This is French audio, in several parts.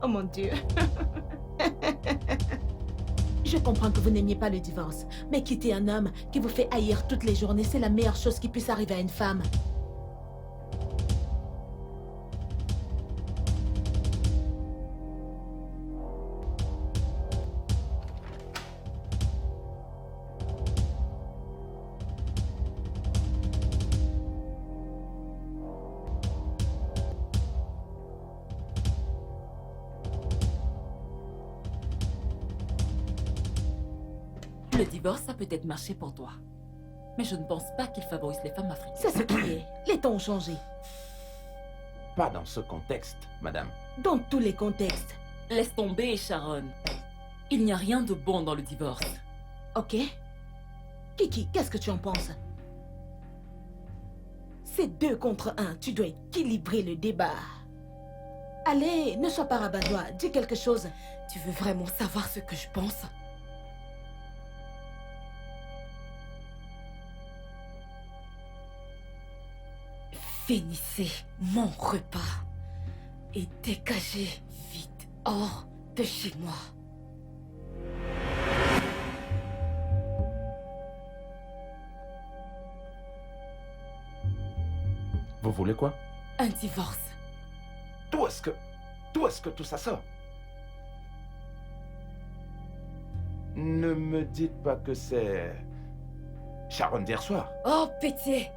Oh mon Dieu. Je comprends que vous n'aimiez pas le divorce, mais quitter un homme qui vous fait haïr toutes les journées, c'est la meilleure chose qui puisse arriver à une femme. Le divorce a peut-être marché pour toi. Mais je ne pense pas qu'il favorise les femmes africaines. C'est ce qui est. Les temps ont changé. Pas dans ce contexte, madame. Dans tous les contextes. Laisse tomber, Sharon. Il n'y a rien de bon dans le divorce. Ok? Kiki, qu'est-ce que tu en penses? C'est 2 contre 1. Tu dois équilibrer le débat. Allez, ne sois pas rabat-joie. Dis quelque chose. Tu veux vraiment savoir ce que je pense? Finissez mon repas et dégagez vite hors de chez moi. Vous voulez quoi? Un divorce. D'où est-ce que tout ça sort? Ne me dites pas que c'est Sharon d'hier soir. Oh, pitié!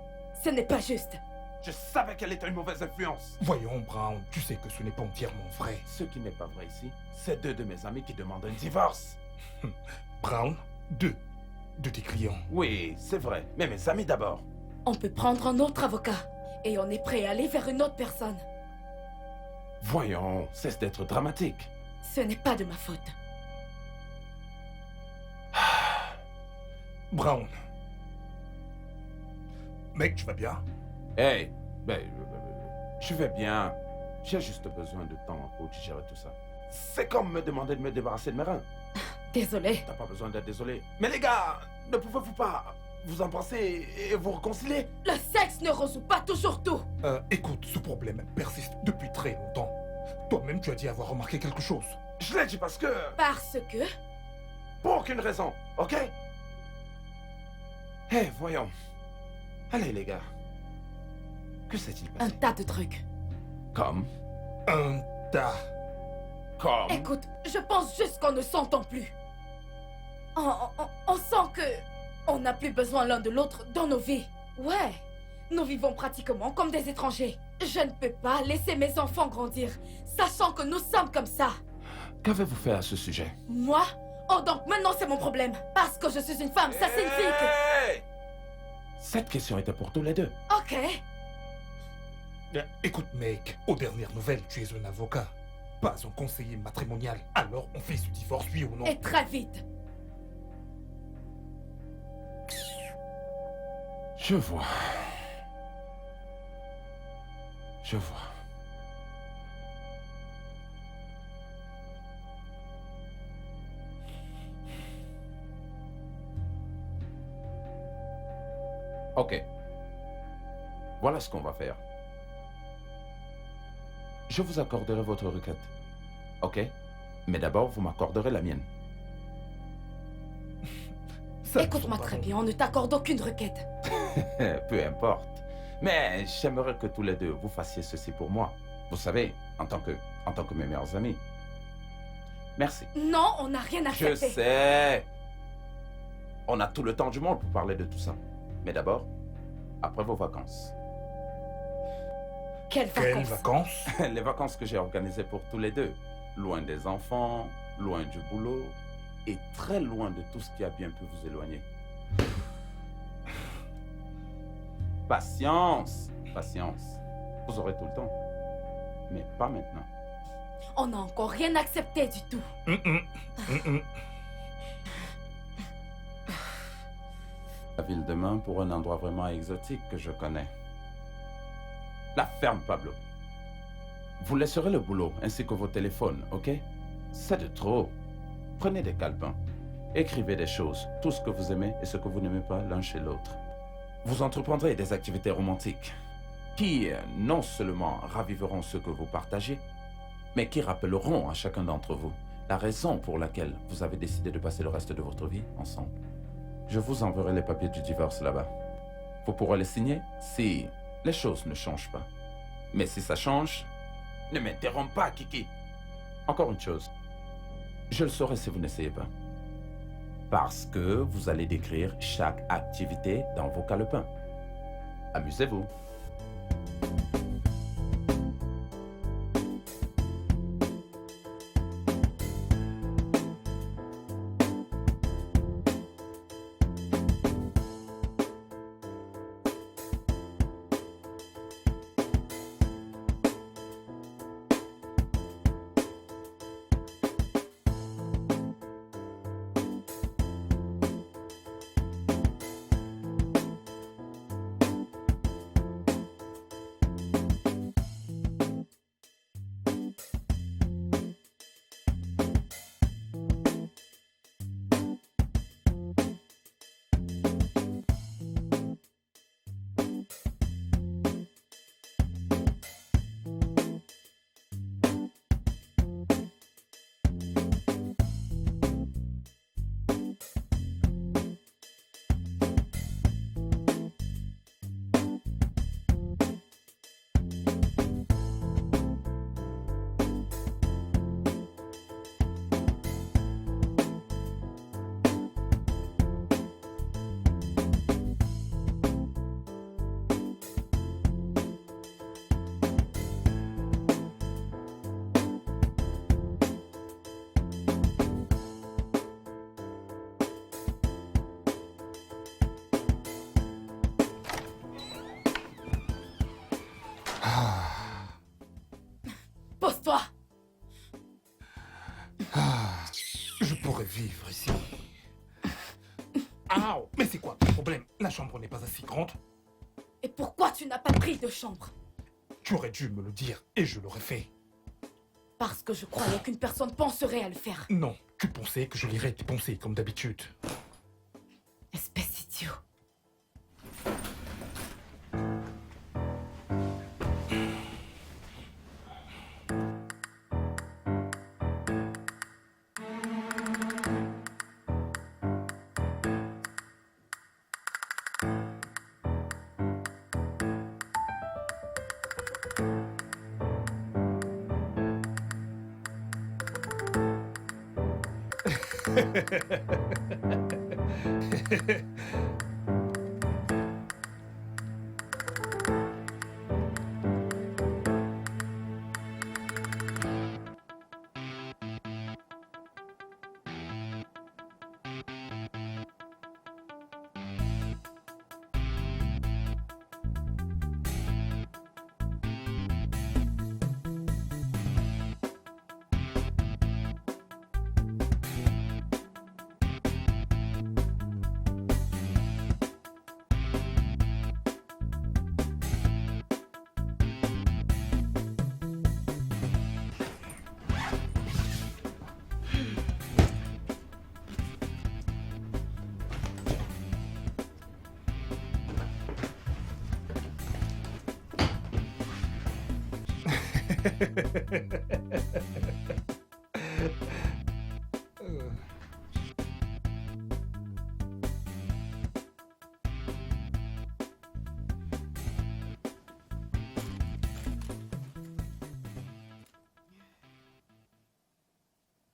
Ce n'est pas juste. Je savais qu'elle était une mauvaise influence. Voyons, Brown, tu sais que ce n'est pas entièrement vrai. Ce qui n'est pas vrai ici, c'est 2 de mes amis qui demandent un divorce. Brown, 2 de tes clients. Oui, c'est vrai, mais mes amis d'abord. On peut prendre un autre avocat. Et on est prêt à aller vers une autre personne. Voyons, cesse d'être dramatique. Ce n'est pas de ma faute. Brown. Mec, tu vas bien? Hey, je vais bien. J'ai juste besoin de temps pour digérer tout ça. C'est comme me demander de me débarrasser de mes reins. Désolé. T'as pas besoin d'être désolé. Mais les gars, ne pouvez-vous pas vous embrasser et vous réconcilier? Le sexe ne résout pas toujours tout. Écoute, ce problème persiste depuis très longtemps. Toi-même, tu as dit avoir remarqué quelque chose. Je l'ai dit parce que... Parce que... Pour aucune raison, ok? Voyons. Allez, les gars. Que s'est-il Un passé? tas de trucs. Comme? Un tas. Comme? Écoute, je pense juste qu'on ne s'entend plus. On sent que... on n'a plus besoin l'un de l'autre dans nos vies. Ouais. Nous vivons pratiquement comme des étrangers. Je ne peux pas laisser mes enfants grandir, sachant que nous sommes comme ça. Qu'avez-vous fait à ce sujet? Moi? Oh, donc maintenant c'est mon problème. Parce que je suis une femme, ça signifie que... Hey! Cette question était pour tous les deux. Ok. Écoute, mec, aux dernières nouvelles, tu es un avocat, pas un conseiller matrimonial. Alors, on fait ce divorce, oui ou non? Et très vite. Je vois. Je vois. Ok. Voilà ce qu'on va faire. Je vous accorderai votre requête. Ok? Mais d'abord, vous m'accorderez la mienne. Ça, Écoute-moi pardon. très bien, on ne t'accorde aucune requête. Peu importe. Mais j'aimerais que tous les deux, vous fassiez ceci pour moi. Vous savez, en tant que mes meilleurs amis. Merci. Non, on n'a rien Je accepté. sais. On a tout le temps du monde pour parler de tout ça. Mais d'abord, après vos vacances. Quelles Quelles vacances? vacances? Les vacances que j'ai organisées pour tous les deux. Loin des enfants, loin du boulot et très loin de tout ce qui a bien pu vous éloigner. Patience, patience. Vous aurez tout le temps. Mais pas maintenant. On n'a encore rien accepté du tout. La ville demain pour un endroit vraiment exotique que je connais. La ferme Pablo. Vous laisserez le boulot ainsi que vos téléphones, ok? C'est de trop. Prenez des calepins. Écrivez des choses, tout ce que vous aimez et ce que vous n'aimez pas l'un chez l'autre. Vous entreprendrez des activités romantiques qui non seulement raviveront ce que vous partagez, mais qui rappelleront à chacun d'entre vous la raison pour laquelle vous avez décidé de passer le reste de votre vie ensemble. Je vous enverrai les papiers du divorce là-bas. Vous pourrez les signer si les choses ne changent pas. Mais si ça change, ne m'interromps pas, Kiki. Encore une chose, je le saurai si vous n'essayez pas. Parce que vous allez décrire chaque activité dans vos calepins. Amusez-vous. Pose-toi. Je pourrais vivre ici. Ah, mais c'est quoi ton problème? La chambre n'est pas assez grande. Et pourquoi tu n'as pas pris de chambre? Tu aurais dû me le dire et je l'aurais fait. Parce que je croyais qu'une personne penserait à le faire. Non, tu pensais que je lirais tes pensées comme d'habitude. Espèce d'idiot.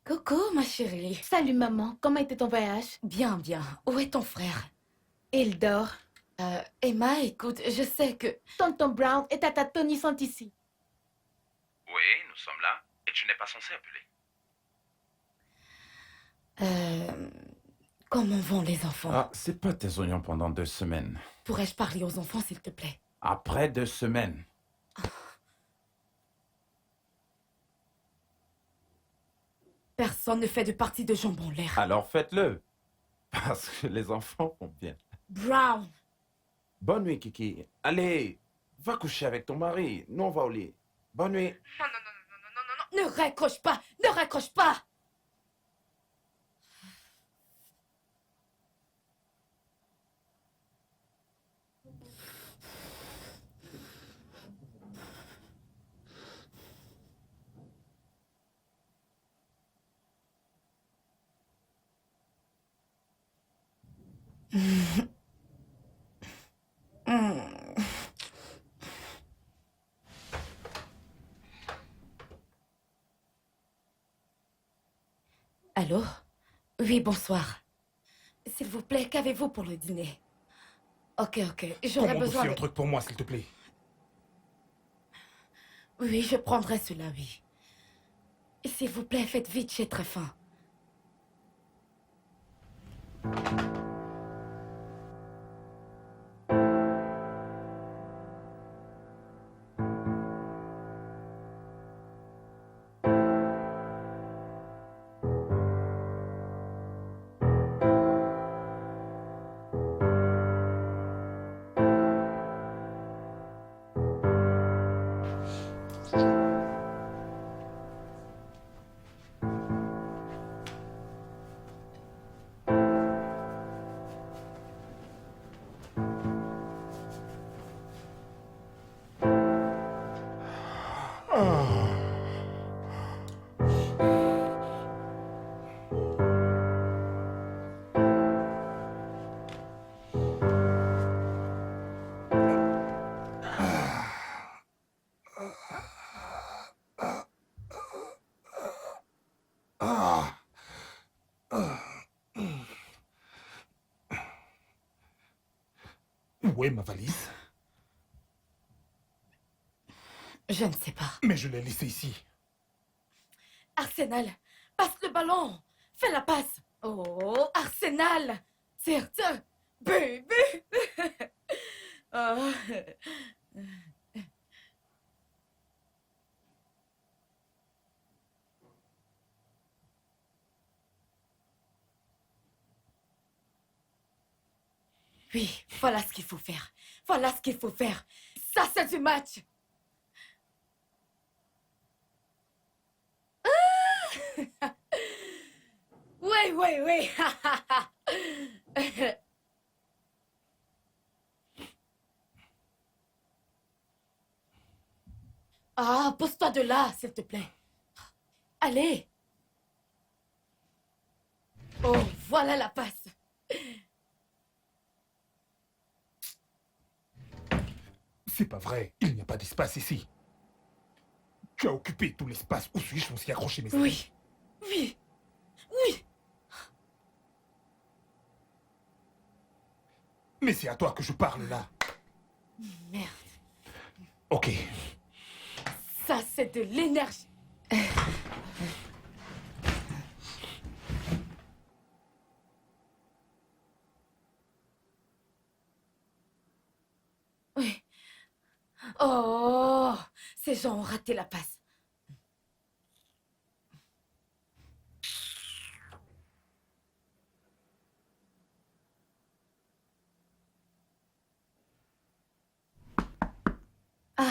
Coucou, ma chérie. Salut maman, comment était ton voyage? Bien, bien. Où est ton frère? Il dort. Emma, écoute, je sais que... Tonton Brown et Tata Tony sont ici. Oui, nous sommes là. Et tu n'es pas censé appeler. Comment vont les enfants? Ah, c'est pas tes oignons pendant 2 semaines. Pourrais-je parler aux enfants, s'il te plaît? Après 2 semaines. Personne ne fait de partie de jambon l'air. Alors faites-le. Parce que les enfants vont bien. Brown! Bonne nuit, Kiki. Allez, va coucher avec ton mari. Nous, on va au lit. Bonne nuit. Non, non, non, non, non, non, non, non, ne raccroche pas! Ne raccroche pas! Allô? Oui, bonsoir. S'il vous plaît, qu'avez-vous pour le dîner? Ok, j'aurais Commande besoin aussi de... un truc pour moi, s'il te plaît. Oui, je prendrai cela, oui. S'il vous plaît, faites vite, j'ai très faim. Ah. Où est ma valise? Je ne sais pas. Mais je l'ai laissée ici. Arsenal, passe le ballon. Fais la passe. Oh, Arsenal. Tire, baby. Oh. Oui, voilà ce qu'il faut faire. Voilà ce qu'il faut faire. Ça, c'est du match. Ah. Oui. Ah, pose-toi de là, s'il te plaît. Allez. Oh, voilà la passe. C'est pas vrai, il n'y a pas d'espace ici. Tu as occupé tout l'espace. Où suis-je aussi accrocher mes amis? Oui. Mais c'est à toi que je parle là. Merde. Ok. Ça, c'est de l'énergie. Oui. Oh, ces gens ont raté la passe. Ah.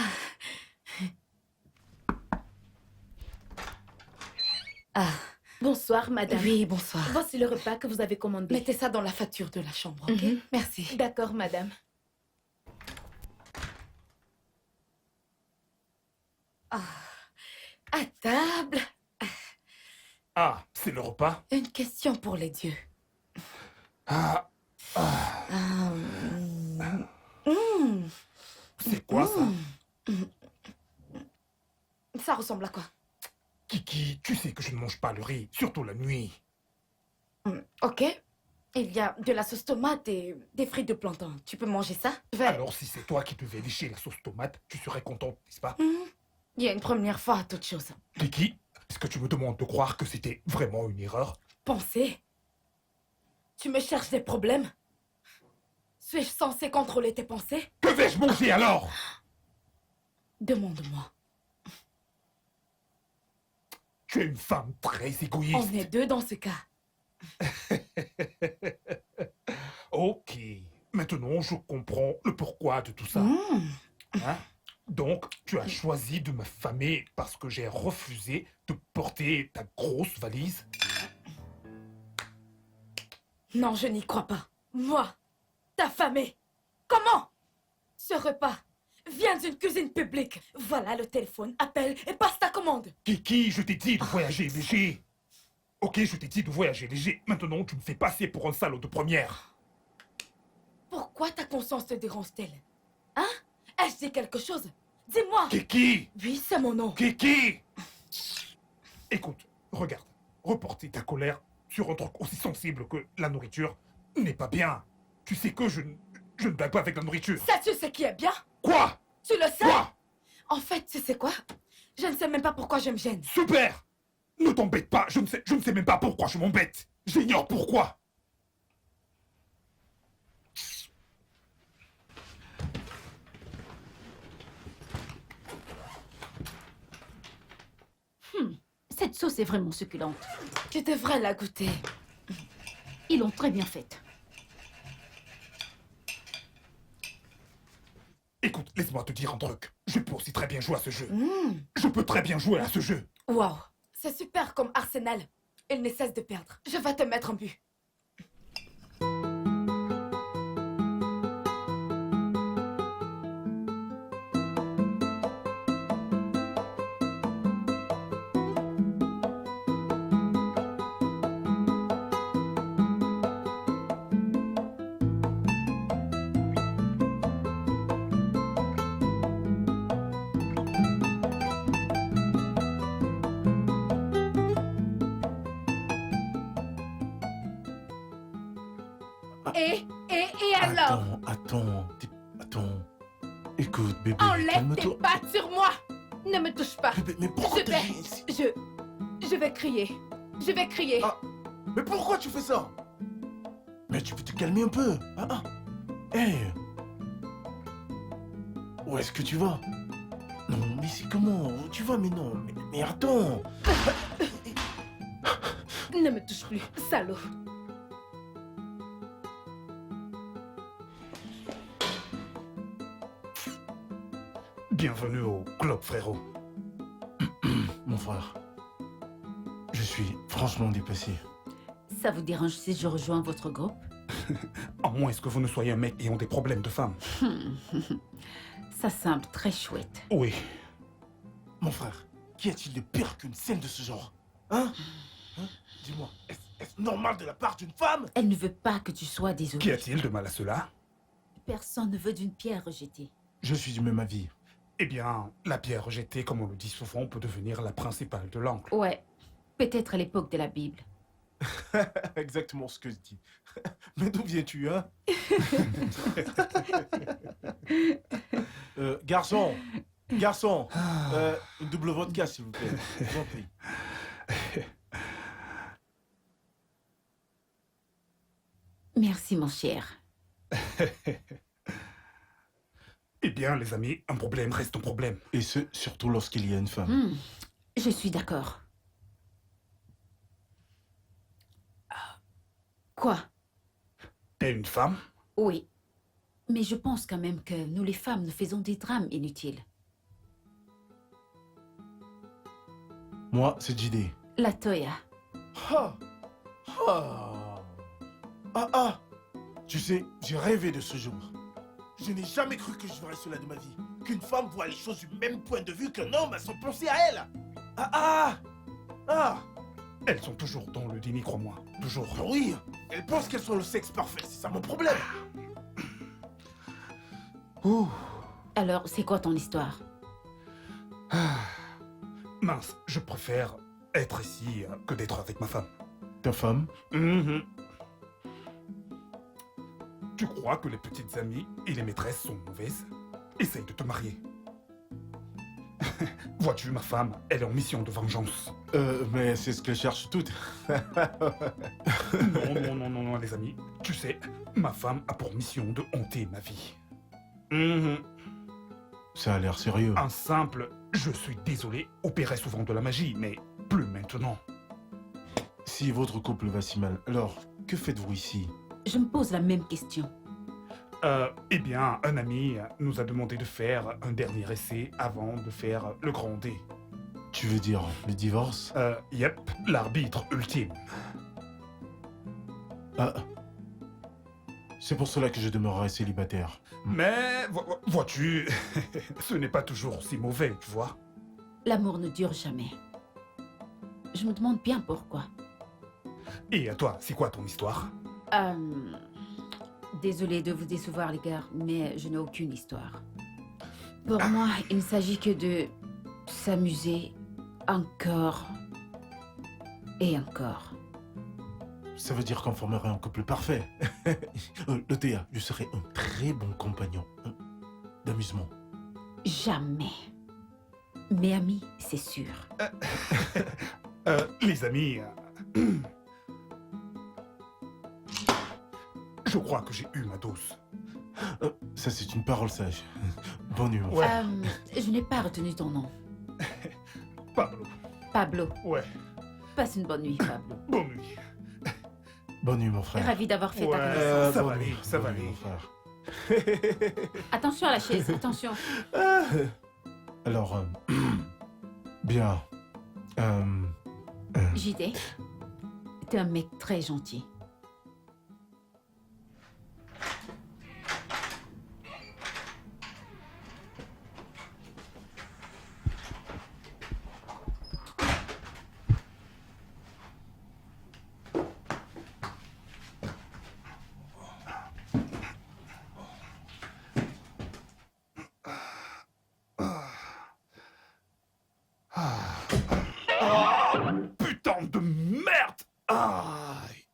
Ah. Bonsoir, madame. Oui, bonsoir. Voici le repas que vous avez commandé. Mettez ça dans la facture de la chambre, ok? Merci. D'accord, madame. Ah. À table. Ah, c'est le repas? Une question pour les dieux. Ah. C'est quoi ça? Ça ressemble à quoi? Kiki, tu sais que je ne mange pas le riz, surtout la nuit. Ok. Il y a de la sauce tomate et des frites de plantain. Tu peux manger ça? Alors si c'est toi qui devais lécher la sauce tomate, tu serais contente, n'est-ce pas? Il y a une première fois à toute chose. Kiki, est-ce que tu me demandes de croire que c'était vraiment une erreur? Penser? Tu me cherches des problèmes? Suis-je censée contrôler tes pensées? Que vais-je manger alors? Demande-moi. Tu es une femme très égoïste. On est deux dans ce cas. Ok, maintenant je comprends le pourquoi de tout ça. Hein? Donc, tu as choisi de m'affamer parce que j'ai refusé de porter ta grosse valise? Non, je n'y crois pas. Moi, t'affamer. Comment? Ce repas vient d'une cuisine publique. Voilà le téléphone, appelle et passe ta commande. Kiki, je t'ai dit de voyager léger. Ok, je t'ai dit de voyager léger. Maintenant, tu me fais passer pour un salaud de première. Pourquoi ta conscience te dérange-t-elle? Hein? Ai-je dit quelque chose? Dis-moi. Kiki! Oui, c'est mon nom. Kiki! Écoute, regarde. Reporter ta colère sur un truc aussi sensible que la nourriture n'est pas bien. Tu sais que je ne blague pas avec la nourriture. Ça, tu sais qui est bien? Quoi? Tu le sais? Quoi? En fait, tu sais quoi? Je ne sais même pas pourquoi je me gêne. Super! Ne t'embête pas, je ne sais même pas pourquoi je m'embête. J'ignore pourquoi. Cette sauce est vraiment succulente. Tu devrais la goûter. Ils l'ont très bien faite. Écoute, laisse-moi te dire un truc. Je peux aussi très bien jouer à ce jeu. Je peux très bien jouer à ce jeu. Wow. C'est super comme Arsenal. Il ne cesse de perdre. Je vais te mettre un but. Et alors? Attends. Écoute, bébé, Enlève tes calme-toi. pattes sur moi! Ne me touche pas. Bébé, mais pourquoi Je t'es vais... ici? Je vais crier. Je vais crier. Ah, mais pourquoi tu fais ça? Mais tu peux te calmer un peu. Hé. Où est-ce que tu vas? Non, mais c'est comment? Où tu vas? Mais non, mais attends. Ne me touche plus, salaud. Bienvenue au club, frérot. Mon frère, je suis franchement dépassé. Ça vous dérange si je rejoins votre groupe? À moins que vous ne soyez un mec ayant des problèmes de femmes. Ça semble très chouette. Oui. Mon frère, qu'y a-t-il de pire qu'une scène de ce genre? Hein? Dis-moi, est-ce normal de la part d'une femme? Elle ne veut pas que tu sois désolé. Qu'y a-t-il de mal à cela? Personne ne veut d'une pierre rejetée. Je suis du même avis. Eh bien, la pierre rejetée, comme on le dit souvent, peut devenir la principale de l'angle. Ouais, peut-être à l'époque de la Bible. Exactement ce que je dis. Mais d'où viens-tu, hein? Garçon, une double vodka, s'il vous plaît. Je vous en prie. Merci, mon cher. Eh bien, les amis, un problème reste un problème. Et ce, surtout lorsqu'il y a une femme. Je suis d'accord. Quoi? T'es une femme? Oui. Mais je pense quand même que nous, les femmes, nous faisons des drames inutiles. Moi, c'est JD. La Toya. Tu sais, j'ai rêvé de ce jour. Je n'ai jamais cru que je verrais cela de ma vie. Qu'une femme voit les choses du même point de vue qu'un homme sans penser à elle. Elles sont toujours dans le déni, crois-moi. Toujours. Oui, elles pensent qu'elles sont le sexe parfait, c'est ça mon problème. Ouh. Alors, c'est quoi ton histoire? Mince, je préfère être ici que d'être avec ma femme. Ta femme? Tu crois que les petites amies et les maîtresses sont mauvaises? Essaye de te marier. Vois-tu, ma femme, elle est en mission de vengeance. Mais c'est ce qu'elles cherchent toutes. Non, les amis. Tu sais, ma femme a pour mission de hanter ma vie. Ça a l'air sérieux. Un simple « je suis désolé » opérait souvent de la magie, mais plus maintenant. Si votre couple va si mal, alors que faites-vous ici? Je me pose la même question. Eh bien, un ami nous a demandé de faire un dernier essai avant de faire le grand D. Tu veux dire le divorce? Yep, l'arbitre ultime. C'est pour cela que je demeurerai célibataire. Mais, vois-tu, ce n'est pas toujours si mauvais, tu vois. L'amour ne dure jamais. Je me demande bien pourquoi. Et à toi, c'est quoi ton histoire? Désolée de vous décevoir, les gars, mais je n'ai aucune histoire. Pour moi, il ne s'agit que de s'amuser encore et encore. Ça veut dire qu'on formerait un couple parfait. Le Théa, je serais un très bon compagnon d'amusement. Jamais. Mais amis, c'est sûr. Les amis, je crois que j'ai eu ma dose. Ça, c'est une parole sage. Bonne nuit, mon Ouais. frère. Je n'ai pas retenu ton nom. Pablo, Pablo. ouais, Passe une bonne nuit, Pablo. bonne nuit. Bonne nuit, mon frère. Ravi d'avoir fait ta Ouais. connaissance. Ça bonne va aller, nuit, ça va bonne nuit, aller. mon frère. Attention à la chaise, attention. Alors, bien. JD, t'es un mec très gentil. Putain de merde! Aïe.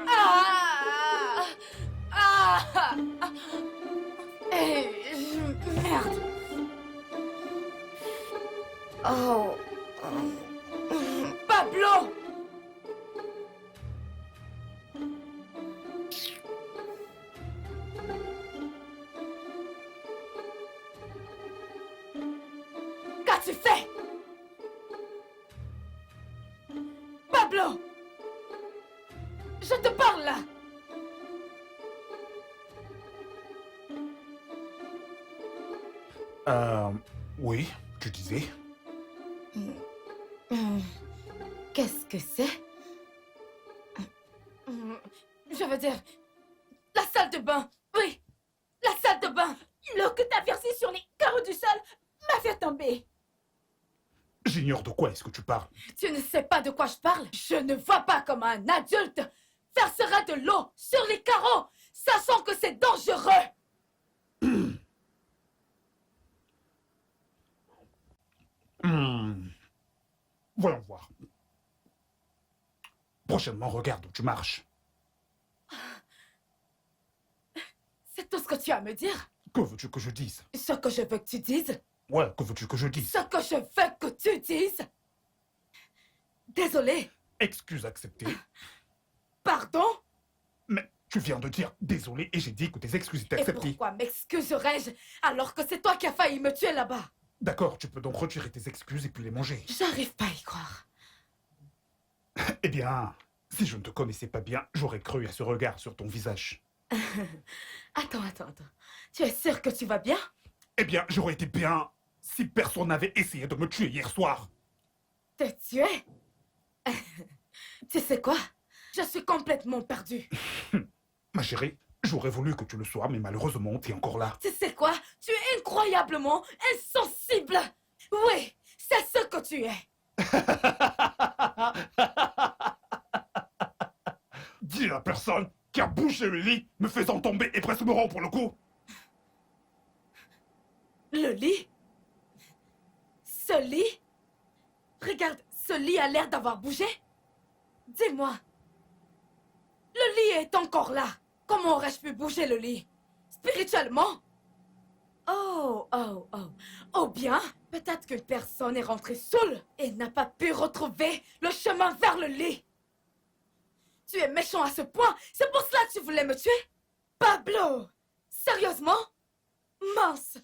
Ah! Ah! Merde. Oh. Pablo! Qu'as-tu fait? Pablo! Je te parle là! Oui, tu disais? Qu'est-ce que c'est? Je veux dire, la salle de bain. Oui, la salle de bain. L'eau que t'as versée sur les carreaux du sol m'a fait tomber. J'ignore de quoi est-ce que tu parles. Tu ne sais pas de quoi je parle? Je ne vois pas comment un adulte versera de l'eau sur les carreaux, sachant que c'est dangereux. Voyons voir. Prochainement, regarde où tu marches. C'est tout ce que tu as à me dire? Que veux-tu que je dise? Ce que je veux que tu dises? Ouais, que veux-tu que je dise? Ce que je veux que tu dises? Désolé. Excuse acceptée. Pardon? Mais tu viens de dire désolé et j'ai dit que tes excuses étaient Et acceptées. pourquoi m'excuserais-je alors que c'est toi qui as failli me tuer là-bas? D'accord, tu peux donc retirer tes excuses et puis les manger. J'arrive pas à y croire. Eh bien, si je ne te connaissais pas bien, j'aurais cru à ce regard sur ton visage. Attends. Tu es sûr que tu vas bien? Eh bien, j'aurais été bien si personne n'avait essayé de me tuer hier soir. Te tuer? Tu sais quoi? Je suis complètement perdue. Ma chérie, j'aurais voulu que tu le sois, mais malheureusement, t'es encore là. Tu sais quoi? Tu es incroyablement insensible. Oui, c'est ce que tu es. Dis à la personne qui a bouché le lit, me faisant tomber et presque me rompre le cou. Le lit? Ce lit? Regarde, ce lit a l'air d'avoir bougé. Dis-moi. Le lit est encore là. Comment aurais-je pu bouger le lit? Spirituellement? Oh. Ou bien, peut-être qu'une personne est rentrée saoule et n'a pas pu retrouver le chemin vers le lit. Tu es méchant à ce point. C'est pour cela que tu voulais me tuer? Pablo! Sérieusement? Mince!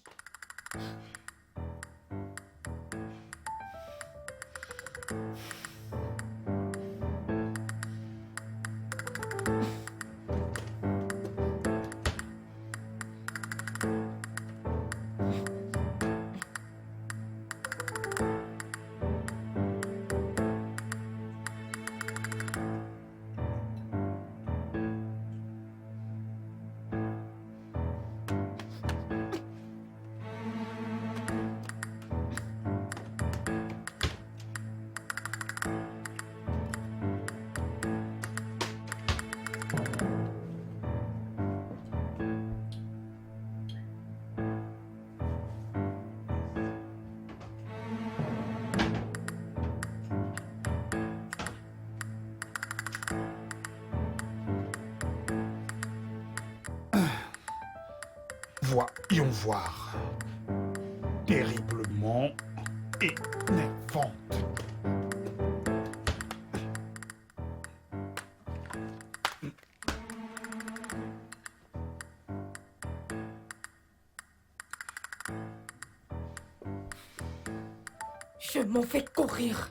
Voyons voir. Terriblement énervante. Je m'en fais courir.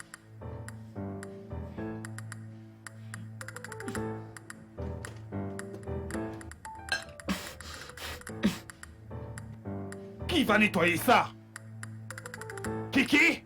Qui va nettoyer ça? Kiki?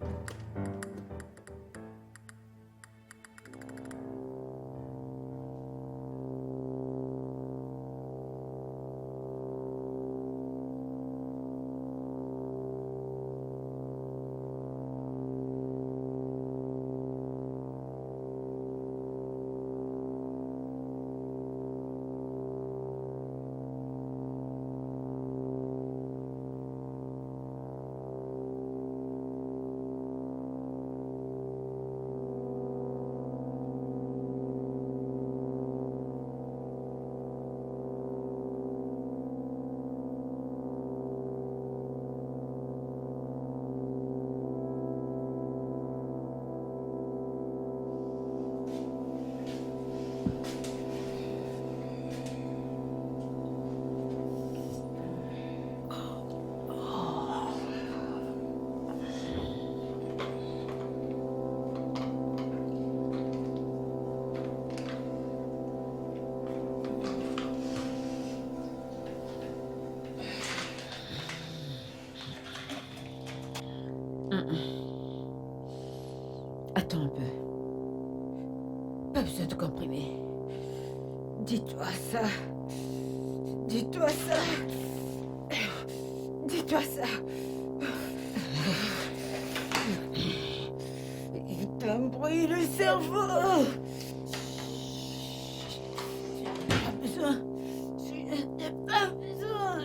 Attends un peu. Pas besoin de comprimer. Dis-toi ça. Dis-toi ça. Dis-toi ça. Il t'embrouille le cerveau. Tu n'as pas besoin. Tu n'as pas besoin.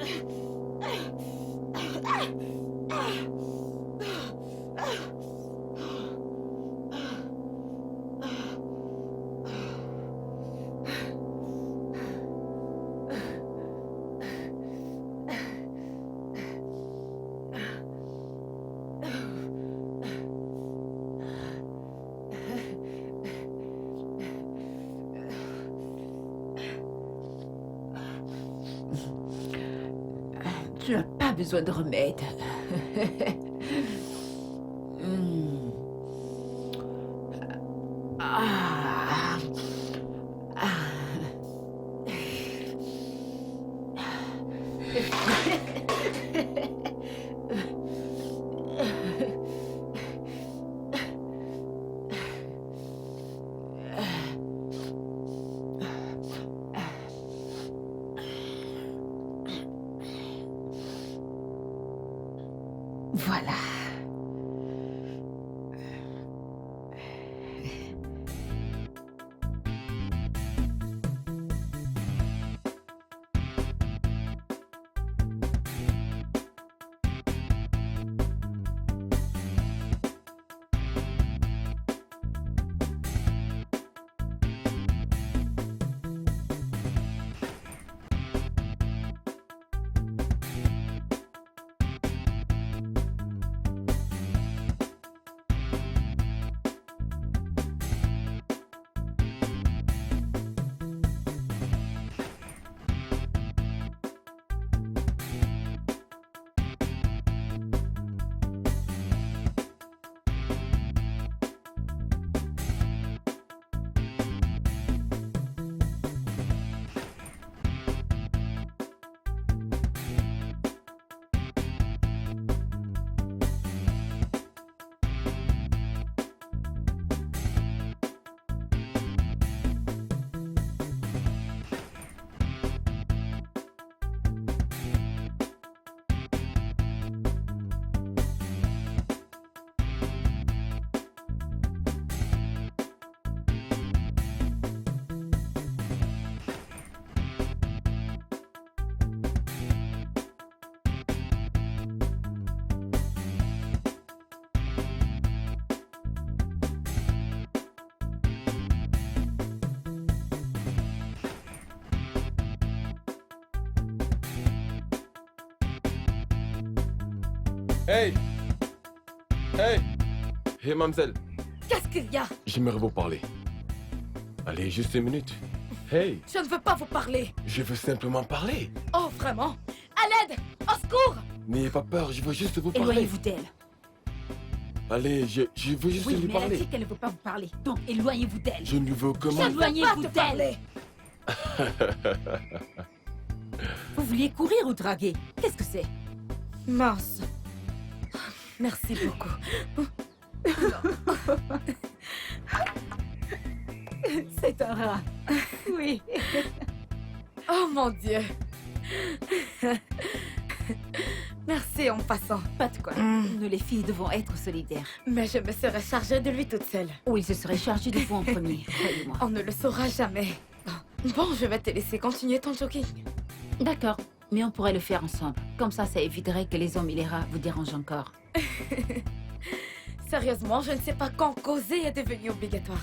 Tu n'as pas besoin de remède. Hmm. Ah. Ah. Voilà. Hey! Hey! Hey, mademoiselle, Qu'est-ce qu'il y a? j'aimerais vous parler. Allez, juste une minute. Hey, Je ne veux pas vous parler. je veux simplement parler. Oh, vraiment? À l'aide! Au secours! N'ayez pas peur, je veux juste vous parler. Éloignez-vous d'elle. Allez, je veux juste Oui, lui mais elle a parler. dit qu'elle ne veut pas vous parler. Donc, éloignez-vous d'elle. Je ne veux comment. Je ne veux pas Éloignez-vous te d'elle. parler. Vous vouliez courir ou draguer? Qu'est-ce que c'est? Mince. Merci beaucoup. C'est un rat. Oui. Oh mon Dieu. Merci en passant. Pas de quoi. Mm. Nous, les filles, devons être solidaires. Mais je me serais chargée de lui toute seule. Ou il se serait chargé de vous en premier, croyez-moi. On ne le saura jamais. Bon, je vais te laisser continuer ton jogging. D'accord, mais on pourrait le faire ensemble. Comme ça éviterait que les hommes et les rats vous dérangent encore. Sérieusement, je ne sais pas quand causer est devenu obligatoire.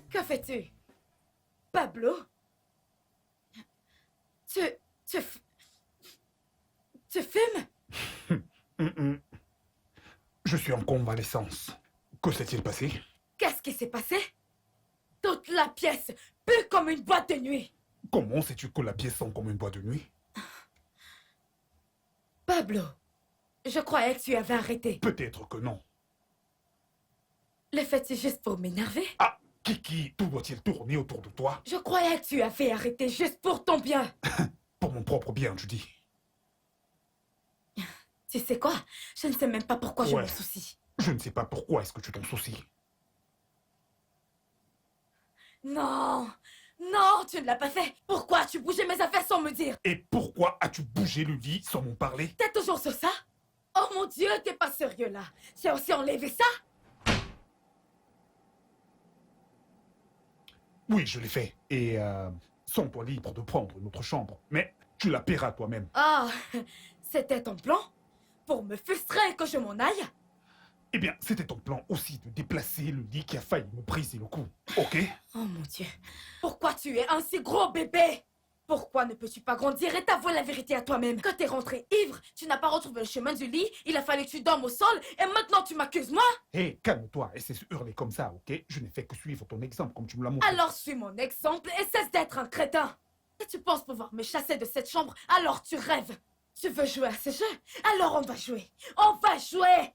Que fais-tu? Pablo? Tu fumes? Je suis en convalescence. Que s'est-il passé? Qu'est-ce qui s'est passé? Toute la pièce pue comme une boîte de nuit. Comment sais-tu que la pièce sent comme une boîte de nuit? Pablo, je croyais que tu avais arrêté. Peut-être que non. Le fais-tu juste pour m'énerver? Ah, Kiki, tout doit-il tourner autour de toi? Je croyais que tu avais arrêté juste pour ton bien. Pour mon propre bien, tu dis. Tu sais quoi? Je ne sais même pas pourquoi je Ouais. me soucie. Je ne sais pas pourquoi est-ce que tu t'en soucies. Non! Non, tu ne l'as pas fait! Pourquoi as-tu bougé mes affaires sans me dire? Et pourquoi as-tu bougé le lit sans m'en parler? T'es toujours sur ça? Oh mon Dieu, t'es pas sérieux là! J'ai aussi enlevé ça? Oui, je l'ai fait. Et sens-toi libre de prendre notre chambre. Mais tu la paieras toi-même. Ah, c'était ton plan? Pour me frustrer que je m'en aille? Eh bien, c'était ton plan aussi de déplacer le lit qui a failli me briser le cou. Ok? Oh mon Dieu. Pourquoi tu es un si gros bébé? Pourquoi ne peux-tu pas grandir et t'avouer la vérité à toi-même? Quand t'es rentré ivre, tu n'as pas retrouvé le chemin du lit, il a fallu que tu dormes au sol, et maintenant tu m'accuses moi? Hé, calme-toi et cesse de hurler comme ça, ok? Je n'ai fait que suivre ton exemple comme tu me l'as montré. Alors suis mon exemple et cesse d'être un crétin. Si tu penses pouvoir me chasser de cette chambre, alors tu rêves. Tu veux jouer à ce jeu? Alors on va jouer. On va jouer!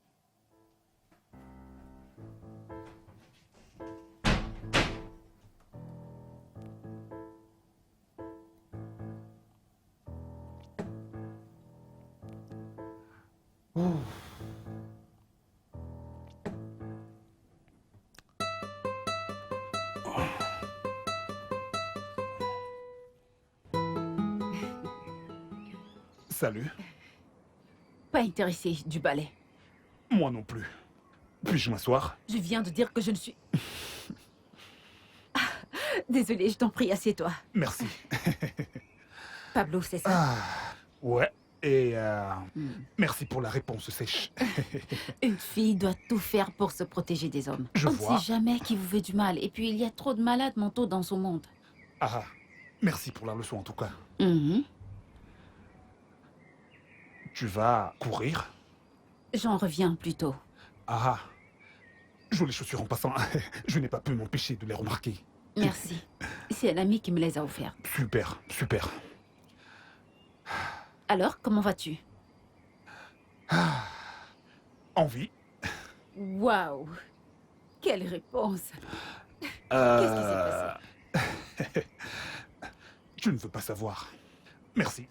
Salut. Pas intéressé du ballet. Moi non plus. Puis-je m'asseoir? Je viens de dire que je ne suis... Ah, désolée, je t'en prie, assieds-toi. Merci. Pablo, c'est ça? Ah, ouais. Et Hmm. merci pour la réponse sèche. Une fille doit tout faire pour se protéger des hommes. Je On ne vois. sait jamais qui vous veut du mal. Et puis, il y a trop de malades mentaux dans ce monde. Ah, merci pour la leçon en tout cas. Mhm. Tu vas courir? J'en reviens plus tôt. Ah, jolies chaussures en passant. Je n'ai pas pu m'empêcher de les remarquer. Merci. C'est un ami qui me les a offertes. Super, super. Alors, comment vas-tu? Envie? Waouh! Quelle réponse! Qu'est-ce qui s'est passé? Je ne veux pas savoir. Merci.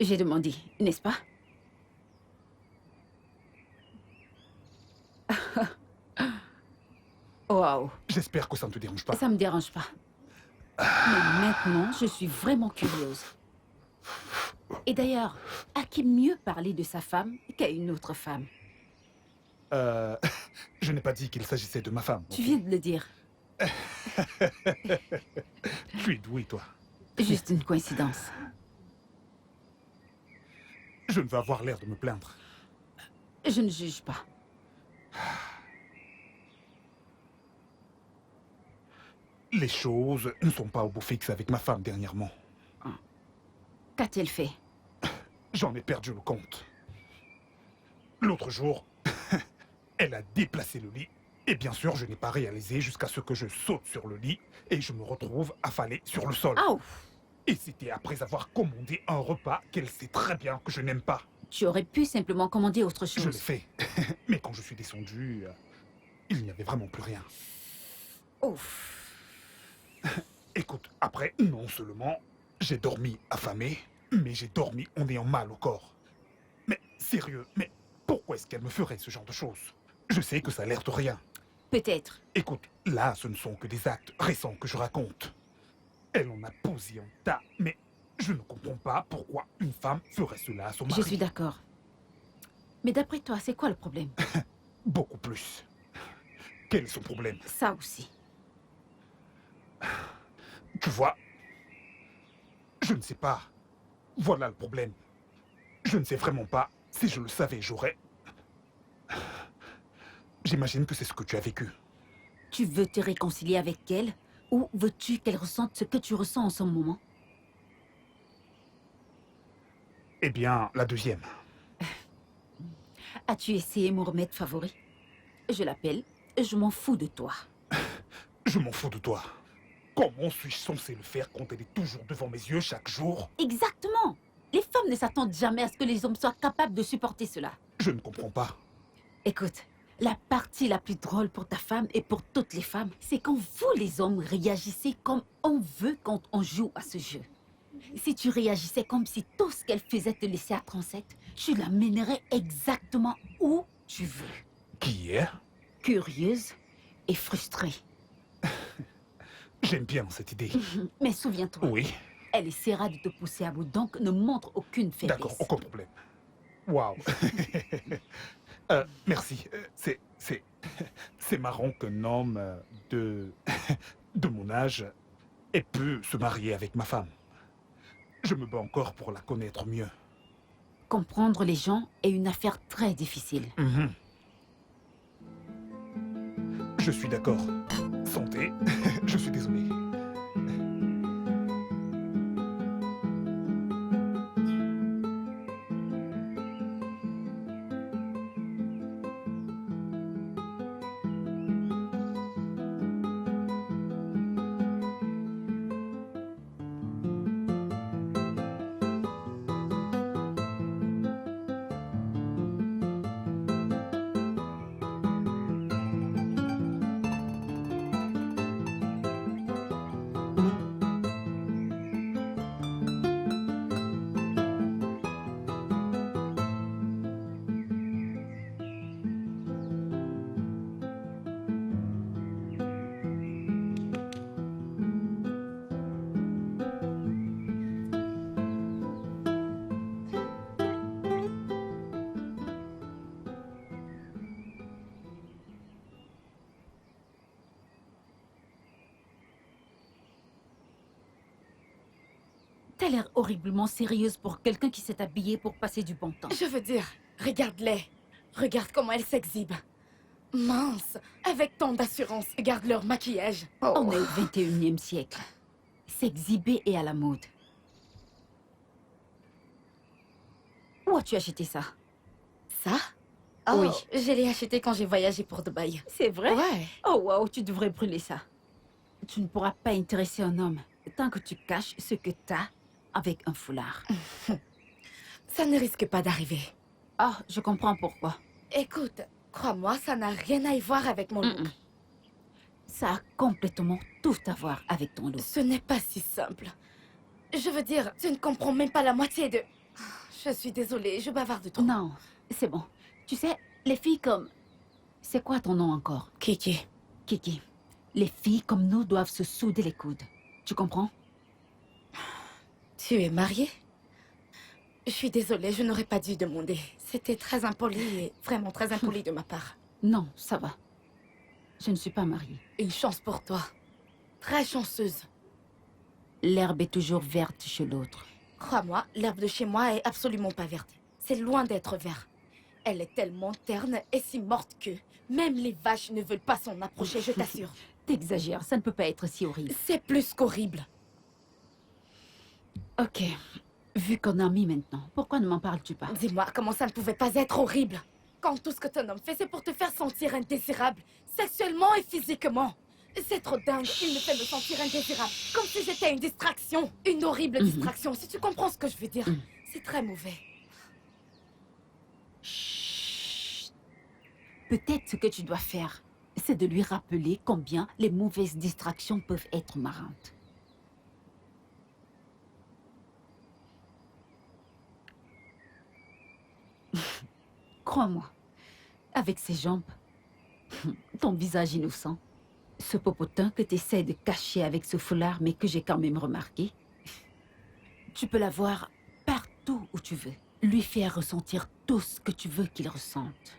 J'ai demandé, n'est-ce pas? Waouh! J'espère que ça ne te dérange pas. Ça me dérange pas. Mais maintenant, je suis vraiment curieuse. Et d'ailleurs, à qui mieux parler de sa femme qu'à une autre femme? Je n'ai pas dit qu'il s'agissait de ma femme. Tu ok? viens de le dire. Tu es doué, toi. Juste une coïncidence. Je ne veux avoir l'air de me plaindre. Je ne juge pas. Les choses ne sont pas au beau fixe avec ma femme dernièrement. Qu'a-t-elle fait? J'en ai perdu le compte. L'autre jour, elle a déplacé le lit. Et bien sûr, je n'ai pas réalisé jusqu'à ce que je saute sur le lit et je me retrouve affalé sur le sol. Oh, Et c'était après avoir commandé un repas qu'elle sait très bien que je n'aime pas. tu aurais pu simplement commander autre Je l'ai chose. fait. Mais quand je suis descendu, il n'y avait vraiment plus rien. Ouf. Écoute, après, non seulement j'ai dormi affamé, mais j'ai dormi en ayant mal au corps. Mais sérieux, mais pourquoi est-ce qu'elle me ferait ce genre de choses? Je sais que ça a l'air de rien. Peut-être. Écoute, là, ce ne sont que des actes récents que je raconte. Elle en a posé un tas, mais je ne comprends pas pourquoi une femme ferait cela à son mari. Je suis d'accord. Mais d'après toi, c'est quoi le problème? Beaucoup plus. Quel est son problème? Ça aussi. Tu vois, je ne sais pas. Voilà le problème. Je ne sais vraiment pas. Si je le savais, j'aurais... J'imagine que c'est ce que tu as vécu. Tu veux te réconcilier avec elle? Ou veux-tu qu'elle ressente ce que tu ressens en ce moment? Eh bien, la deuxième. As-tu essayé mon remède favori? Je l'appelle « Je m'en fous de toi ». Je m'en fous de toi. Comment suis-je censé le faire quand elle est toujours devant mes yeux chaque jour? Exactement! Les femmes ne s'attendent jamais à ce que les hommes soient capables de supporter cela. Je ne comprends pas. Écoute, la partie la plus drôle pour ta femme et pour toutes les femmes, c'est quand vous les hommes réagissez comme on veut quand on joue à ce jeu. Si tu réagissais comme si tout ce qu'elle faisait te laissait à 37, tu la mènerais exactement où tu veux. Qui est? Curieuse et frustrée. J'aime bien cette idée. Mais souviens-toi, Oui, elle essaiera de te pousser à bout, donc ne montre aucune faiblesse. d'accord, aucun problème. Waouh. Merci. C'est marrant qu'un homme de mon âge ait pu se marier avec ma femme. Je me bats encore pour la connaître mieux. Comprendre les gens est une affaire très difficile. Mhm. Je suis d'accord. Santé. Je suis désolé. T'as l'air horriblement sérieuse pour quelqu'un qui s'est habillé pour passer du bon temps. Je veux dire, regarde-les. Regarde comment elles s'exhibent. Mince, avec tant d'assurance. Regarde leur maquillage. Oh. On est au 21e siècle. S'exhiber est à la mode. Où as-tu acheté ça? Ça? Oh, Oui. Je l'ai acheté quand j'ai voyagé pour Dubaï. C'est vrai? Ouais. Oh wow, tu devrais brûler ça. Tu ne pourras pas intéresser un homme tant que tu caches ce que t'as avec un foulard. Ça ne risque pas d'arriver. Ah, je comprends pourquoi. Écoute, crois-moi, ça n'a rien à y voir avec mon look. Ça a complètement tout à voir avec ton look. Ce n'est pas si simple. Je veux dire, tu ne comprends même pas la moitié de... Je suis désolée, je bavarde trop. Non, c'est bon. Tu sais, les filles comme... C'est quoi ton nom encore? Kiki. Kiki. Les filles comme nous doivent se souder les coudes. Tu comprends? Tu es mariée? Je suis désolée, je n'aurais pas dû demander. C'était très impoli et vraiment très impoli de ma part. Non, ça va. Je ne suis pas mariée. Une chance pour toi. Très chanceuse. L'herbe est toujours verte chez l'autre. Crois-moi, l'herbe de chez moi est absolument pas verte. c'est loin d'être vert. Elle est tellement terne et si morte que même les vaches ne veulent pas s'en approcher, je t'assure. T'exagères, ça ne peut pas être si horrible. C'est plus qu'horrible. Ok, vu qu'on a mis maintenant, pourquoi ne m'en parles-tu pas? Dis-moi, comment ça ne pouvait pas être horrible? Quand tout ce que ton homme fait, c'est pour te faire sentir indésirable, sexuellement et physiquement. C'est trop dingue, il me fait me sentir indésirable. Comme si j'étais une distraction. Une horrible distraction, si tu comprends ce que je veux dire. C'est très mauvais. Chut. Peut-être ce que tu dois faire, c'est de lui rappeler combien les mauvaises distractions peuvent être marrantes. Crois-moi, avec ses jambes, ton visage innocent, ce popotin que tu essaies de cacher avec ce foulard, mais que j'ai quand même remarqué, tu peux l'avoir partout où tu veux. Lui faire ressentir tout ce que tu veux qu'il ressente.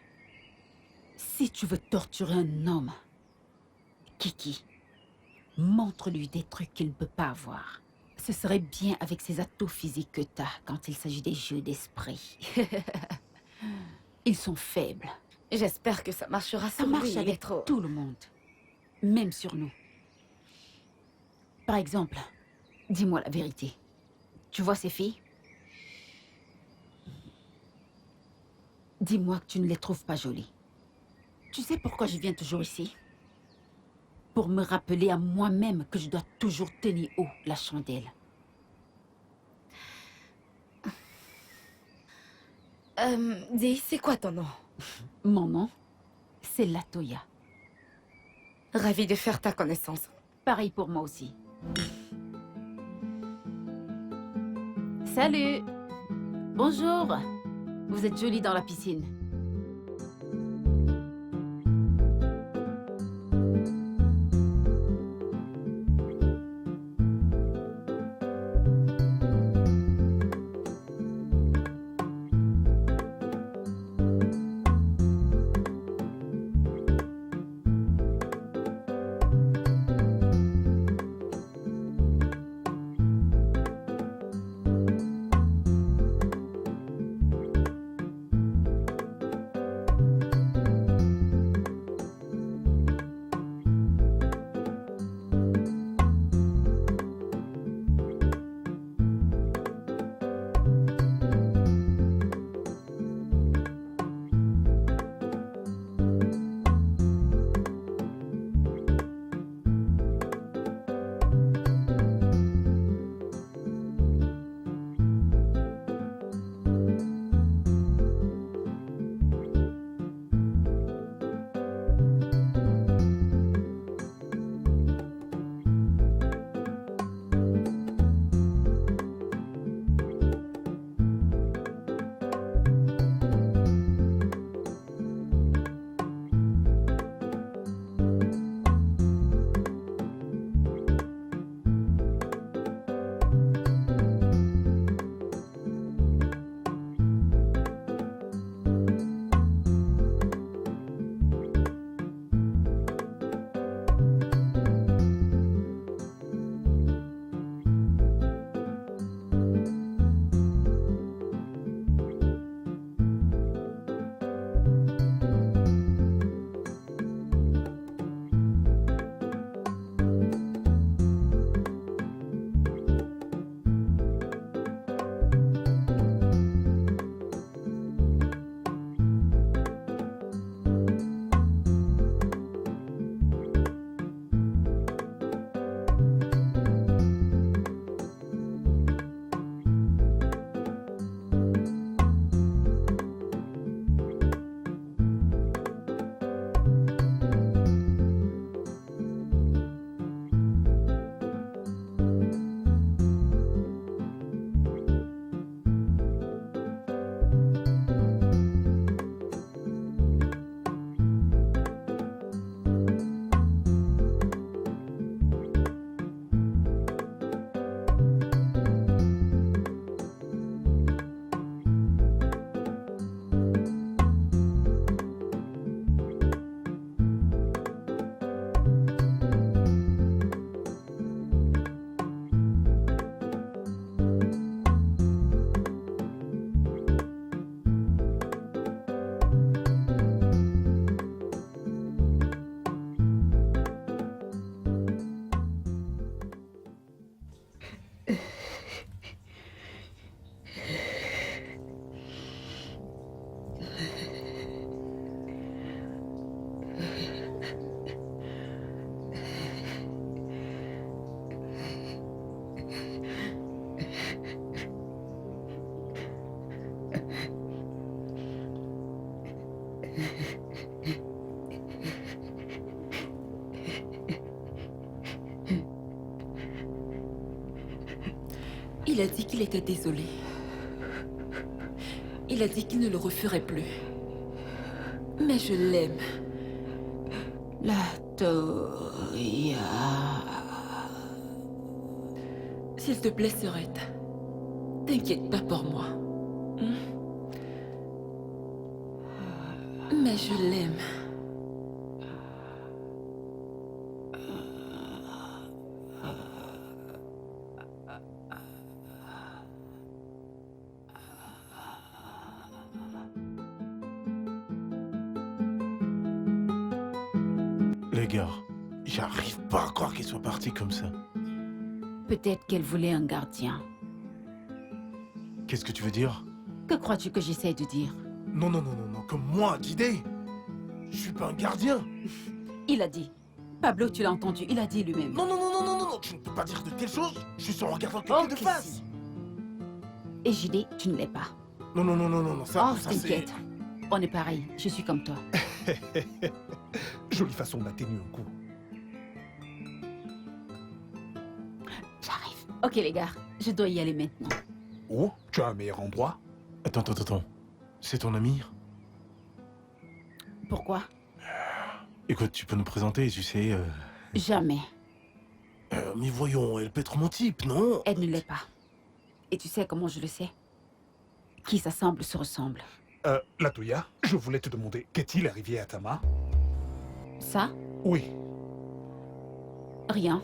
Si tu veux torturer un homme, Kiki, montre-lui des trucs qu'il ne peut pas avoir. Ce serait bien avec ces atouts physiques que tu as quand il s'agit des jeux d'esprit. Ils sont faibles. J'espère que ça marchera Ça sur lui, marche il est avec trop... tout le monde. Même sur nous. Par exemple, dis-moi la vérité. Tu vois ces filles? Dis-moi que tu ne les trouves pas jolies. Tu sais pourquoi je viens toujours ici? Pour me rappeler à moi-même que je dois toujours tenir haut la chandelle. Dis, c'est quoi ton nom? Mon nom, c'est Latoya. Ravie de faire ta connaissance. Pareil pour moi aussi. Salut! Bonjour! Vous êtes jolie dans la piscine. Il a dit qu'il était désolé. Il a dit qu'il ne le referait plus. Mais je l'aime. La Toya. S'il te plaît, Sorette. T'inquiète pas pour moi. Mais je l'aime. Les gars, j'arrive pas à croire qu'il soit parti comme ça. Peut-être qu'elle voulait un gardien. Qu'est-ce que tu veux dire? Que crois-tu que j'essaie de dire? Non, comme moi, d'idée. Je suis pas un gardien. Il a dit. Pablo, tu l'as entendu, il a dit lui-même. Non, tu ne peux pas dire de telles choses. Juste en regardant quelqu'un de Ok, face. si. Et JD, tu ne l'es pas. Non, ça, Oh, ça c'est... t'inquiète. On est pareil, je suis comme toi. Jolie façon d'atténuer au coup. J'arrive. Ok les gars, je dois y aller maintenant. Oh, tu as un meilleur endroit? Attends. C'est ton ami? Pourquoi? Écoute, tu peux nous présenter, tu sais... Jamais. Mais voyons, elle peut être mon type, non? Elle ne l'est pas. Et tu sais comment je le sais? Qui s'assemble se ressemble. Latoya, je voulais te demander, qu'est-il arrivé à ta main? Ça? Oui. Rien.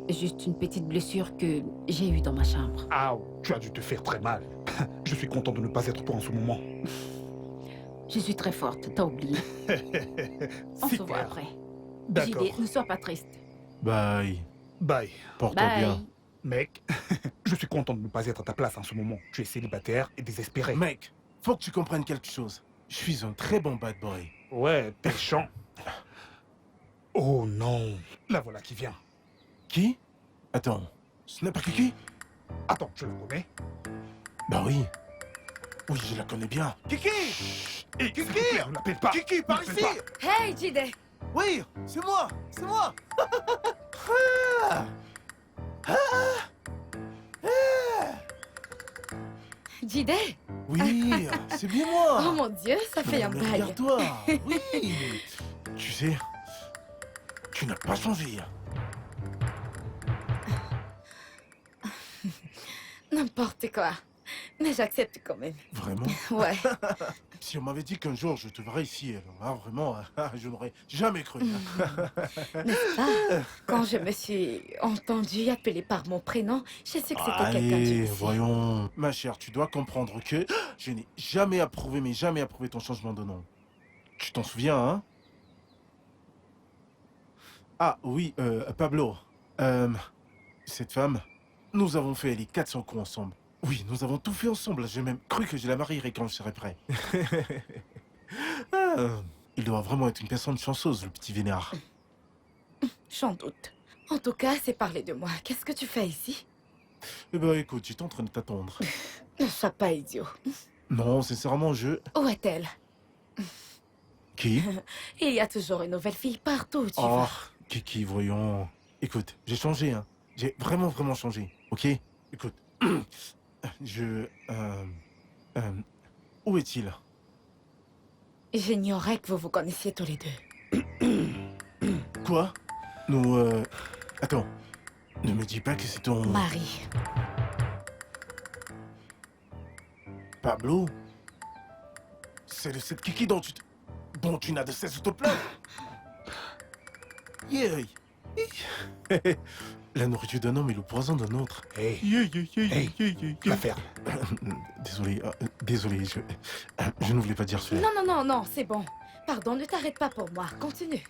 Juste une petite blessure que j'ai eue dans ma chambre. Ah, tu as dû te faire très mal. Je suis content de ne pas être toi en ce moment. Je suis très forte, t'as oublié. On se voit Super. après. D'accord. JD, ne sois pas triste. Bye. Bye. Porte-toi Bye. bien. Mec, je suis content de ne pas être à ta place en ce moment. Tu es célibataire et désespéré. Mec, faut que tu comprennes quelque chose. Je suis un très bon bad boy. Ouais, péchant. Oh non. La voilà qui vient. Qui? Attends, ce n'est pas Kiki? Attends, je la connais. Bah oui. Oui, je la connais bien. Kiki! Et Kiki! ne l'appelle pas. Kiki, par Ne ici! l'appelle Hey, JD! Oui, c'est moi! Ah! JD! Oui, c'est bien moi! Oh mon Dieu, ça fait un Mais bail. regarde-toi! Oui! Tu sais, tu n'as pas changé. N'importe quoi. Mais j'accepte quand même. Vraiment? Ouais. Si on m'avait dit qu'un jour je te verrais ici, alors là, vraiment, je n'aurais jamais cru. N'est-ce pas? Quand je me suis entendue appeler par mon prénom, je sais que c'était quelqu'un Allez, difficile. voyons. Ma chère, tu dois comprendre que je n'ai jamais approuvé ton changement de nom. Tu t'en souviens, hein? Ah oui, Pablo. Cette femme, nous avons fait les 400 coups ensemble. Oui, nous avons tout fait ensemble. J'ai même cru que je la marierais quand je serais prêt. Ah, il doit vraiment être une personne chanceuse, le petit vénard. J'en doute. En tout cas, c'est parler de moi. Qu'est-ce que tu fais ici? Eh ben écoute, j'étais en train de t'attendre. Ne sois pas idiot. Non, sincèrement, Où est-elle? Qui? Il y a toujours une nouvelle fille partout où tu Oh, vas. Kiki, voyons. Écoute, j'ai changé, hein. J'ai vraiment changé, ok? Écoute, où est-il? J'ignorais que vous vous connaissiez tous les deux. Quoi? Nous, Attends. Ne me dis pas que c'est ton... Marie. Pablo? C'est de cette Kiki dont tu n'as de cesse de te plaindre? Yeah. La nourriture d'un homme est le poison d'un autre. Hey, la ferme. Désolé, je ne voulais pas dire cela. Non, c'est bon. Pardon, ne t'arrête pas pour moi. Continue.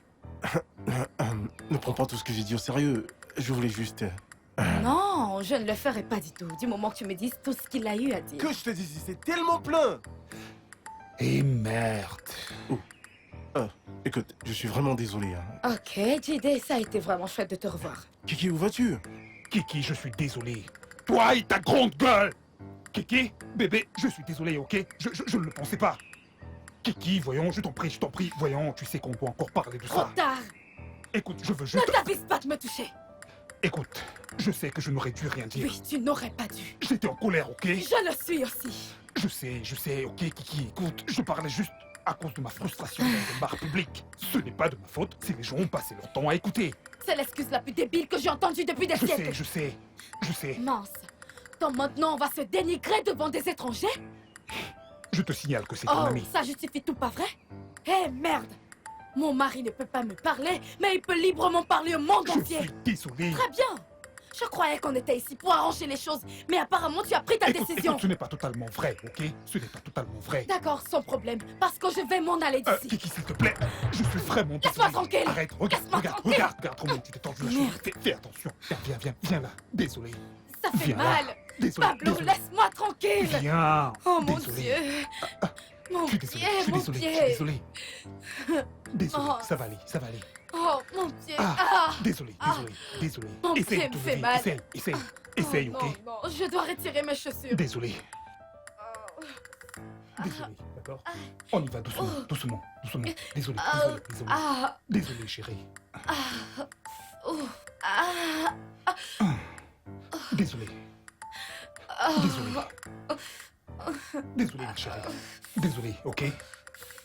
Ne prends pas tout ce que j'ai dit au sérieux. Je voulais juste... Non, je ne le ferai pas du tout. Du moment que tu me dises tout ce qu'il a eu à dire. Que je te dise, c'est tellement plein. Et merde. Écoute, je suis vraiment désolé. Hein. Ok, JD, ça a été vraiment chouette de te revoir. Kiki, où vas-tu? Kiki, je suis désolé. Toi et ta grande gueule. Kiki, bébé, je suis désolé, ok? Je ne le pensais pas. Kiki, voyons, je t'en prie, voyons, tu sais qu'on peut encore parler de Trop ça. tard. Écoute, je veux Ne juste... t'avise pas de me toucher. Écoute, je sais que je n'aurais dû rien dire. Oui, tu n'aurais pas dû. J'étais en colère, ok? Je le suis aussi. Je sais, ok, Kiki, écoute, je parlais juste à cause de ma frustration dans un bar public. Ce n'est pas de ma faute si les gens ont passé leur temps à écouter. C'est l'excuse la plus débile que j'ai entendue depuis des siècles. Je sais. Mince. Donc maintenant, on va se dénigrer devant des étrangers? Je te signale que c'est ton Oh, ami. ça justifie tout, pas vrai? Eh, merde! Mon mari ne peut pas me parler, mais il peut librement parler au monde Je entier. suis désolé. Très bien. Je croyais qu'on était ici pour arranger les choses, mais apparemment tu as pris ta décision. Écoute, ce n'est pas totalement vrai, ok? Ce n'est pas totalement vrai. D'accord, sans problème, parce que je vais m'en aller d'ici. Kiki, s'il te plaît, je suis vraiment désolé. Laisse-moi tranquille. Arrête, Laisse-moi tranquille. regarde comment tu t'es tendu la Merde. cheville. Fais attention. Viens là. Désolé. Ça fait Viens là. mal. Désolé. Pablo, désolé. laisse-moi tranquille. Viens. Oh mon Désolé. Dieu. Mon Je suis désolé, pied, je suis mon désolé, je suis pied. désolé. Désolé, Oh. ça va aller, ça va aller. Oh, mon pied. Ah, Ah. désolé. Mon Essaye pied de te me fait lever, mal. essaye, Oh, ok? Non, je dois retirer mes chaussures. Désolé, Oh. désolé, d'accord? On y va doucement, Oh. doucement. Désolé, Ah. désolé. Ah. Désolé, chérie. Oh. Ah. Désolé, Ah. désolé, ma chérie. Désolé, ok?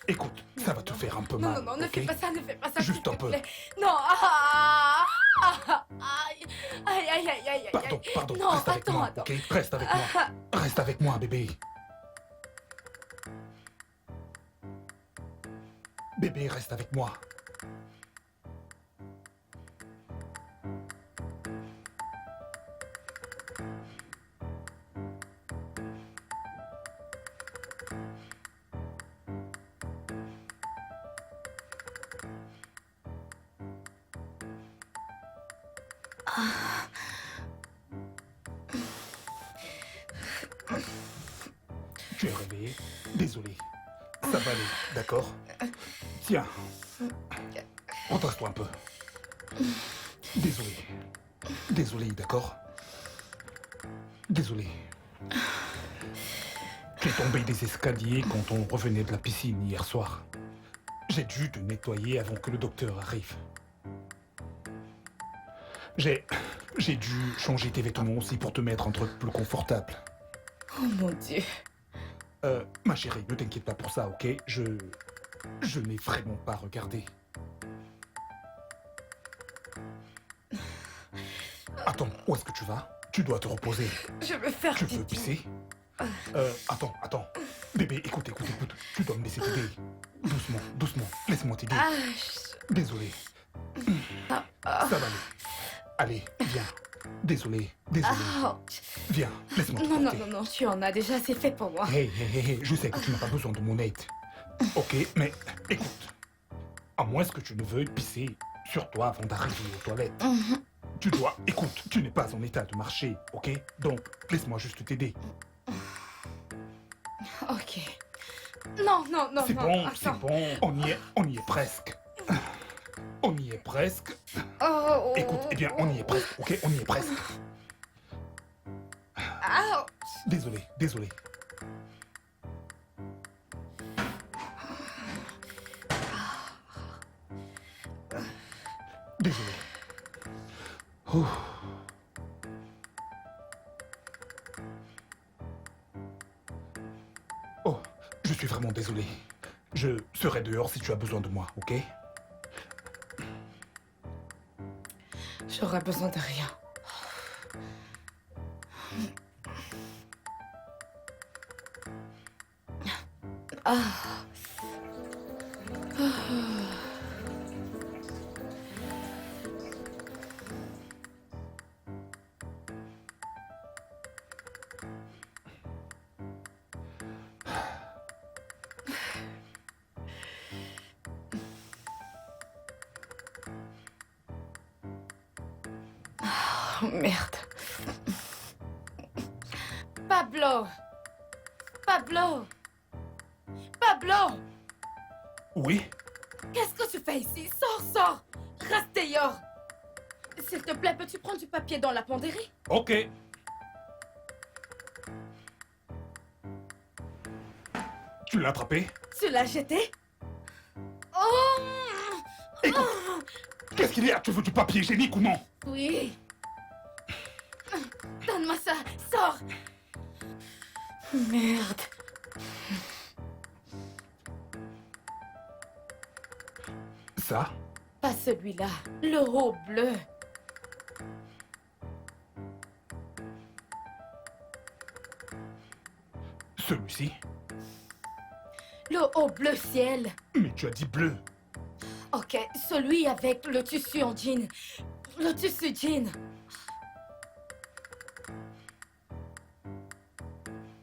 Écoute, ça va te faire un peu Non, mal, non, ne ok? fais pas ça, ne fais pas ça. Juste s'il un te peu. plaît. Non. Ah. Aïe. Aïe, aïe, aïe, aïe, aïe. Pardon, Non, reste avec attends, moi, attends. ok? Reste avec moi. Ah. Reste avec moi, bébé. Bébé, reste avec moi. Tu es réveillé? Désolé. Ça va aller, d'accord? Tiens. Redresse-toi un peu. Désolé. Désolé, d'accord? Désolé. Tu es tombé des escaliers quand on revenait de la piscine hier soir. J'ai dû te nettoyer avant que le docteur arrive. J'ai dû changer tes vêtements aussi pour te mettre un truc plus confortable. Oh mon Dieu. Ma chérie, ne t'inquiète pas pour ça, ok? Je n'ai vraiment pas regardé. Attends, où est-ce que tu vas? Tu dois te reposer. Je veux faire Tu veux pipi. pisser? Attends. Bébé, écoute. Tu dois me laisser t'aider. Doucement. Laisse-moi t'aider. Ah, Désolé. Ça va aller. Allez, viens. Désolé. ah. Viens, laisse-moi te Non, porter. non, tu en as déjà assez fait pour moi. Hey, je sais que tu n'as pas besoin de mon aide. Ok, mais écoute. À moins que tu ne veuilles pisser sur toi avant d'arriver aux toilettes. Tu dois... Écoute, tu n'es pas en état de marcher, ok? Donc, laisse-moi juste t'aider. Ok. Non. C'est bon, attends. On y est presque. On y est presque. Oh. Écoute, eh bien, on y est presque, ok? On y est presque. Ah. Désolé. Désolé. Ouh. Oh, je suis vraiment désolé. Je serai dehors si tu as besoin de moi, ok? J'aurais besoin de rien. Ah. Oh, merde. Pablo. Oui? Qu'est-ce que tu fais ici? Sors. Reste dehors. S'il te plaît, peux-tu prendre du papier dans la penderie? Ok. Tu l'as attrapé? Tu l'as jeté? Oh! Écoute, qu'est-ce qu'il y a? Tu veux du papier hygiénique ou non? Oui. Sors. Merde. Ça? Pas celui-là. Le haut bleu. Celui-ci? Le haut bleu ciel. Mais tu as dit bleu. Ok, celui avec le tissu en jean. Le tissu jean.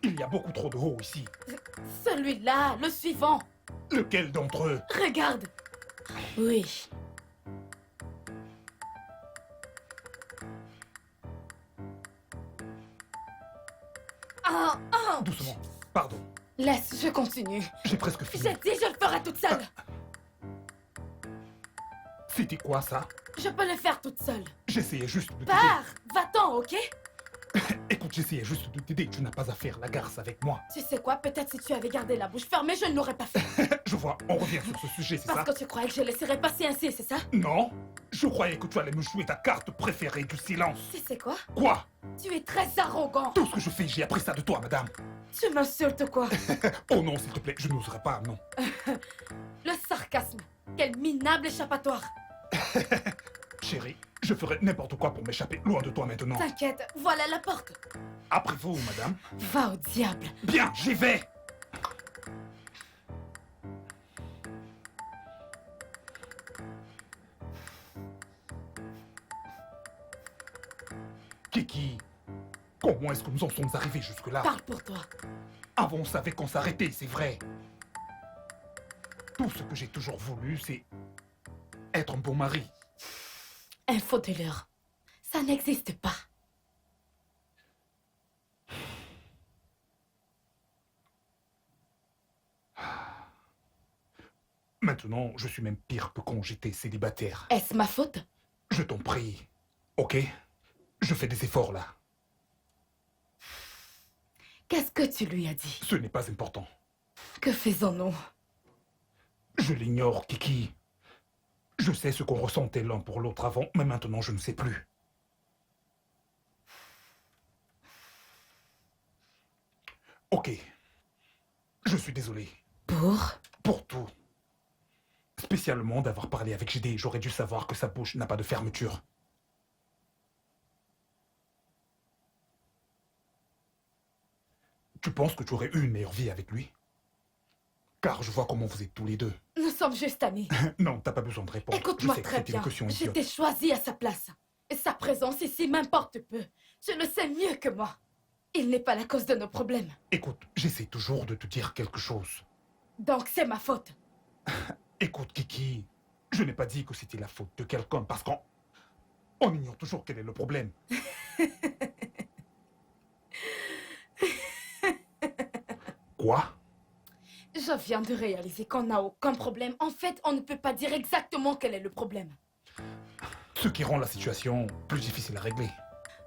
Il y a beaucoup trop de haut ici. Celui-là, le suivant. Lequel d'entre eux? Regarde. Oui. Doucement. Pardon. Laisse, je continue. J'ai presque fini. J'ai dit, je le ferai toute seule. C'était quoi ça? Je peux le faire toute seule. J'essayais juste de t'aider. Pars, va-t'en, ok? Écoute, j'essayais juste de t'aider. Tu n'as pas à faire la garce avec moi. Tu sais quoi, peut-être si tu avais gardé la bouche fermée, je ne l'aurais pas fait. Je vois, on revient sur ce sujet, c'est ça? Parce que tu croyais que je laisserais passer ainsi, c'est ça? Non. Je croyais que tu allais me jouer ta carte préférée du silence. Tu sais quoi? Quoi? Tu es très arrogant. Tout ce que je fais, j'ai appris ça de toi, madame. Tu m'insultes quoi? Oh non, s'il te plaît, je n'oserais pas, non. Le sarcasme. Quel minable échappatoire. Chérie, je ferai n'importe quoi pour m'échapper loin de toi maintenant. T'inquiète, voilà la porte. Après vous, madame. Va au diable. Bien, j'y vais. Kiki, comment est-ce que nous en sommes arrivés jusque-là? Parle pour toi. Avant, on savait qu'on s'arrêtait, c'est vrai. Tout ce que j'ai toujours voulu, c'est être un bon mari. Un faux dealer. Ça n'existe pas. Maintenant, je suis même pire que quand j'étais célibataire. Est-ce ma faute? Je t'en prie. Ok? Je fais des efforts là. Qu'est-ce que tu lui as dit? Ce n'est pas important. Que faisons-nous? Je l'ignore, Kiki. Je sais ce qu'on ressentait l'un pour l'autre avant, mais maintenant je ne sais plus. Ok. Je suis désolé. Pour tout. Spécialement d'avoir parlé avec JD, j'aurais dû savoir que sa bouche n'a pas de fermeture. Tu penses que tu aurais eu une meilleure vie avec lui? Car je vois comment vous êtes tous les deux. Nous sommes juste amis. Non, t'as pas besoin de répondre. Écoute-moi Je sais que très c'était bien. une caution Je idiote. t'ai choisi à sa place. Et sa présence ici m'importe peu. Je le sais mieux que moi. Il n'est pas la cause de nos problèmes. Écoute, j'essaie toujours de te dire quelque chose. Donc c'est ma faute. Écoute, Kiki, je n'ai pas dit que c'était la faute de quelqu'un parce qu'on ignore toujours quel est le problème. Quoi? Je viens de réaliser qu'on n'a aucun problème. En fait, on ne peut pas dire exactement quel est le problème. Ce qui rend la situation plus difficile à régler.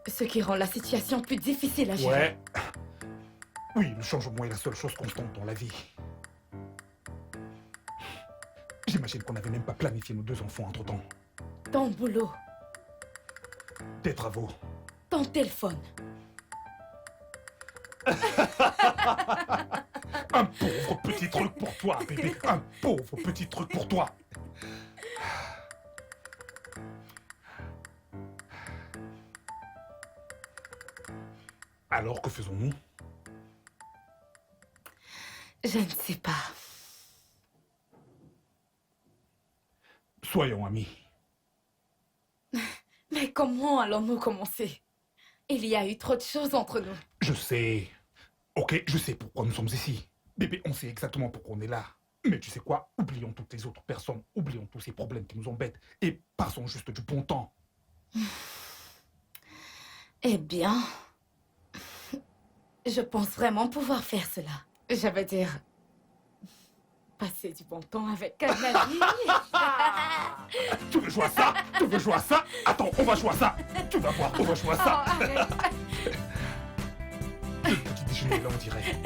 Ce qui rend la situation plus difficile à gérer. Ouais. Oui, le changement est la seule chose constante dans la vie. J'imagine qu'on n'avait même pas planifié nos 2 enfants entre-temps. Ton boulot, Tes travaux. ton téléphone. Un pauvre petit truc pour toi, bébé. Un pauvre petit truc pour toi. Alors, que faisons-nous? Je ne sais pas. Soyons amis. Mais comment allons-nous commencer? Il y a eu trop de choses entre nous. Je sais. Ok, je sais pourquoi nous sommes ici. Bébé, on sait exactement pourquoi on est là. Mais tu sais quoi? Oublions toutes les autres personnes. Oublions tous ces problèmes qui nous embêtent. Et passons juste du bon temps. Eh bien, je pense vraiment pouvoir faire cela. Je veux dire, passer du bon temps avec un ami. Tu veux jouer à ça? Tu veux jouer à ça? Attends, on va jouer à ça. Tu vas voir, on va jouer à Oh, ça. arrête. Le petit déjeuner, là, on dirait.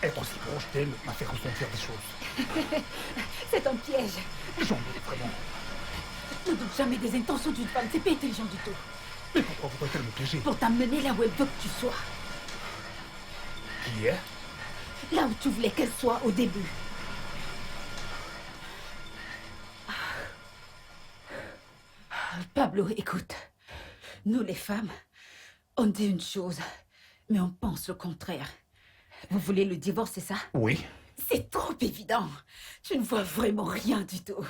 Être si proche d'elle m'a fait ressentir des choses. C'est un piège. J'en ai vraiment. Ne doute jamais des intentions d'une femme, c'est pas intelligent du tout. Mais pourquoi voudrait-elle me piéger? Pour t'amener là où elle veut que tu sois. Qui est? Là où tu voulais qu'elle soit au début. Pablo, écoute. Nous les femmes, on dit une chose, mais on pense le contraire. Vous voulez le divorce, c'est ça? Oui. C'est trop évident. Tu ne vois vraiment rien du tout.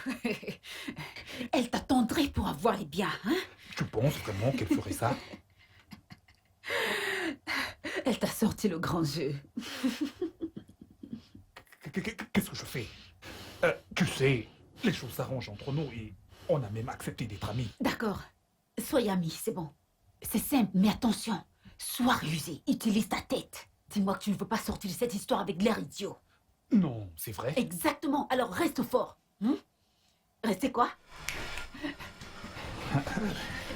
Elle t'attendrait pour avoir les biens, hein? Tu penses vraiment qu'elle ferait ça? Elle t'a sorti le grand jeu. Qu'est-ce que je fais? Tu sais, les choses s'arrangent entre nous et on a même accepté d'être amis. D'accord. Soyez amis, c'est bon. C'est simple, mais attention. Sois rusé, utilise ta tête. Dis-moi que tu ne veux pas sortir de cette histoire avec l'air idiot. Non, c'est vrai. Exactement, alors reste fort. Restez quoi?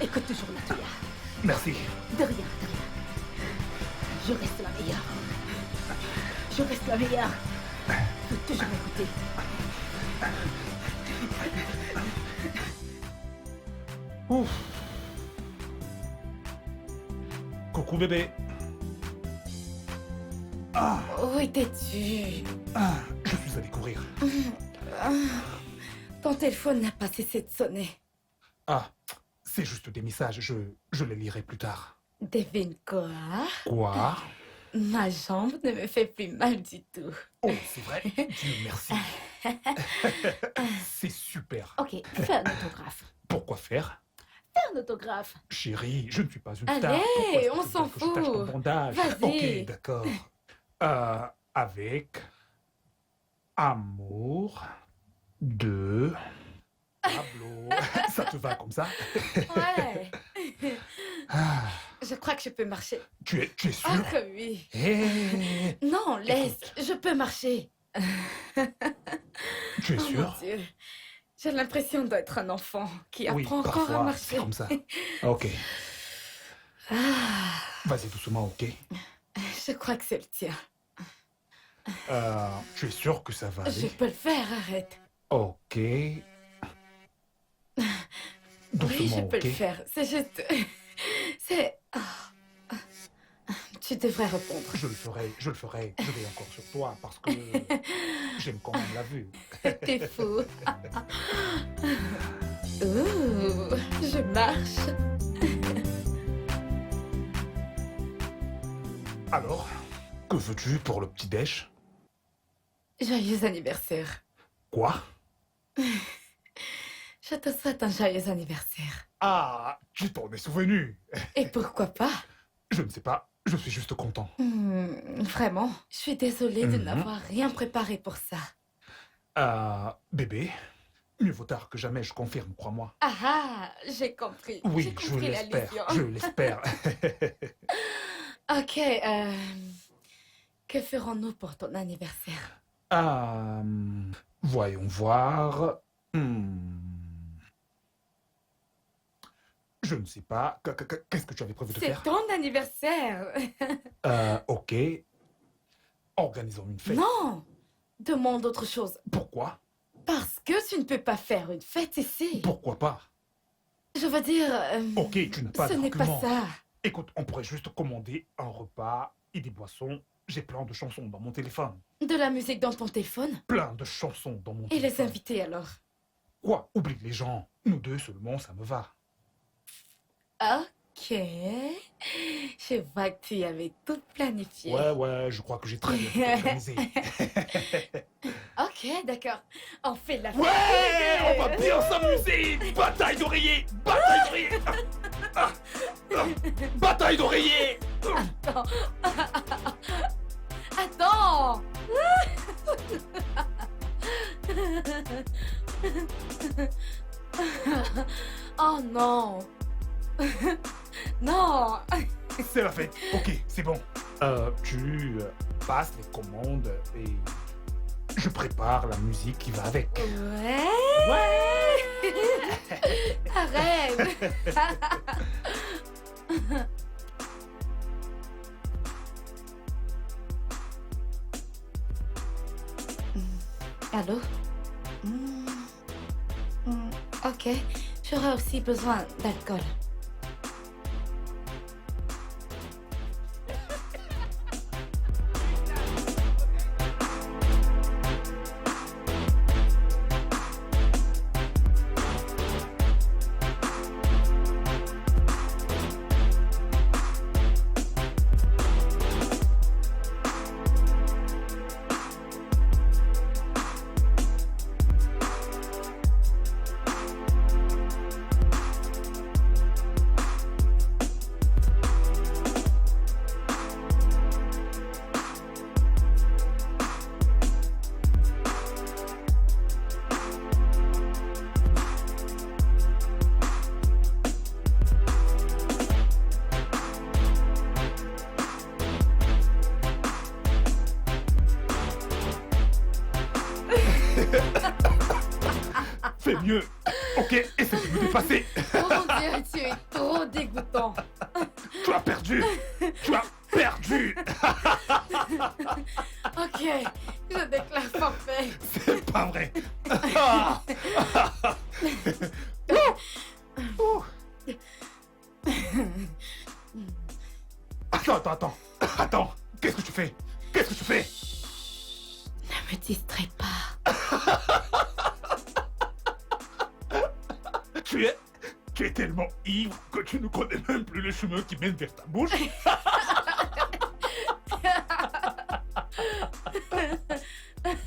Écoute toujours la Toya. Merci. De rien, de rien. Je reste la meilleure. Je reste la meilleure. Faut toujours m'écouter. Ouf. Coucou bébé. Ah, Où étais-tu? je suis allé courir. Ton téléphone n'a pas cessé de sonner. Ah, c'est juste des messages, je les lirai plus tard. Devine quoi? Quoi? Ma jambe ne me fait plus mal du tout. Oh, c'est vrai? Dieu merci. C'est super. Ok, fais un autographe. Pourquoi faire? Fais un autographe. Chérie, je ne suis pas une Allez, star. Pourquoi est-ce que on tu s'en veux que je tâche ton fout. bandage? Vas-y. Ok, d'accord. Avec amour de Pablo. Ça te va comme ça? Ouais. Ah, Je crois que je peux marcher. tu es sûr? Ah que oui. Hé, Non, laisse. Je peux marcher. tu es Oh sûr? mon Dieu. J'ai l'impression d'être un enfant qui Oui, apprend encore à parfois, marcher. c'est comme ça. Ok, Ah, vas-y doucement, ok? je crois que c'est le tien. Tu es sûr que ça va Je aller? peux le faire, arrête. Ok. Oui, Doucement, je peux ok? le faire. C'est juste... C'est... Tu devrais répondre. Je le ferai, je vais encore sur toi parce que j'aime quand même la vue. T'es fou. Ouh, je marche. Alors, que veux-tu pour le petit déj? Joyeux anniversaire. Quoi? Je te souhaite un joyeux anniversaire. Ah, tu t'en es souvenu. Et pourquoi pas? Je ne sais pas, je suis juste content. Vraiment, je suis désolée de Mhm. n'avoir rien préparé pour ça. Bébé, mieux vaut tard que jamais, je confirme, crois-moi. Ah ah, j'ai compris. Oui, J'ai je compris l'espère, l'allusion. je l'espère. Ok, que ferons-nous pour ton anniversaire? Voyons voir. Je ne sais pas. Qu'est-ce que tu avais prévu de C'est faire? ton anniversaire. Ok. Organisons une fête. Non, demande autre chose. Pourquoi? Parce que tu ne peux pas faire une fête ici. Pourquoi pas? Je veux dire, Ok, tu n'as pas ce n'est pas d'argument. ça. Écoute, on pourrait juste commander un repas et des boissons. J'ai plein de chansons dans mon téléphone. De la musique dans ton téléphone? Plein de chansons dans mon Et les téléphone. invités alors? Quoi? Oublie les gens. Nous deux seulement, ça me va. Ok. Je vois que tu y avais tout planifié. Ouais, je crois que j'ai très bien tout organisé. Ok, d'accord. On fait la Ouais, on va bien s'amuser. Bataille d'oreiller. Bataille d'oreiller. Bataille d'oreiller. Attends. Attends. Oh non. Non. C'est la fête. Ok, c'est bon. Tu passes les commandes et je prépare la musique qui va avec. Ouais. Arrête. Allô? Ok, j'aurais aussi besoin d'alcool. Fais mieux. Ok, essaie de me dépasser. Oh mon Dieu, tu es trop dégoûtant. Tu as perdu. Tu as perdu. Ok, je déclare forfait. C'est pas vrai. Ah. Attends. Qu'est-ce que tu fais? Qu'est-ce que tu fais? Ne me distrais pas. Tu es tellement ivre que tu ne connais même plus le chemin qui mène vers ta bouche.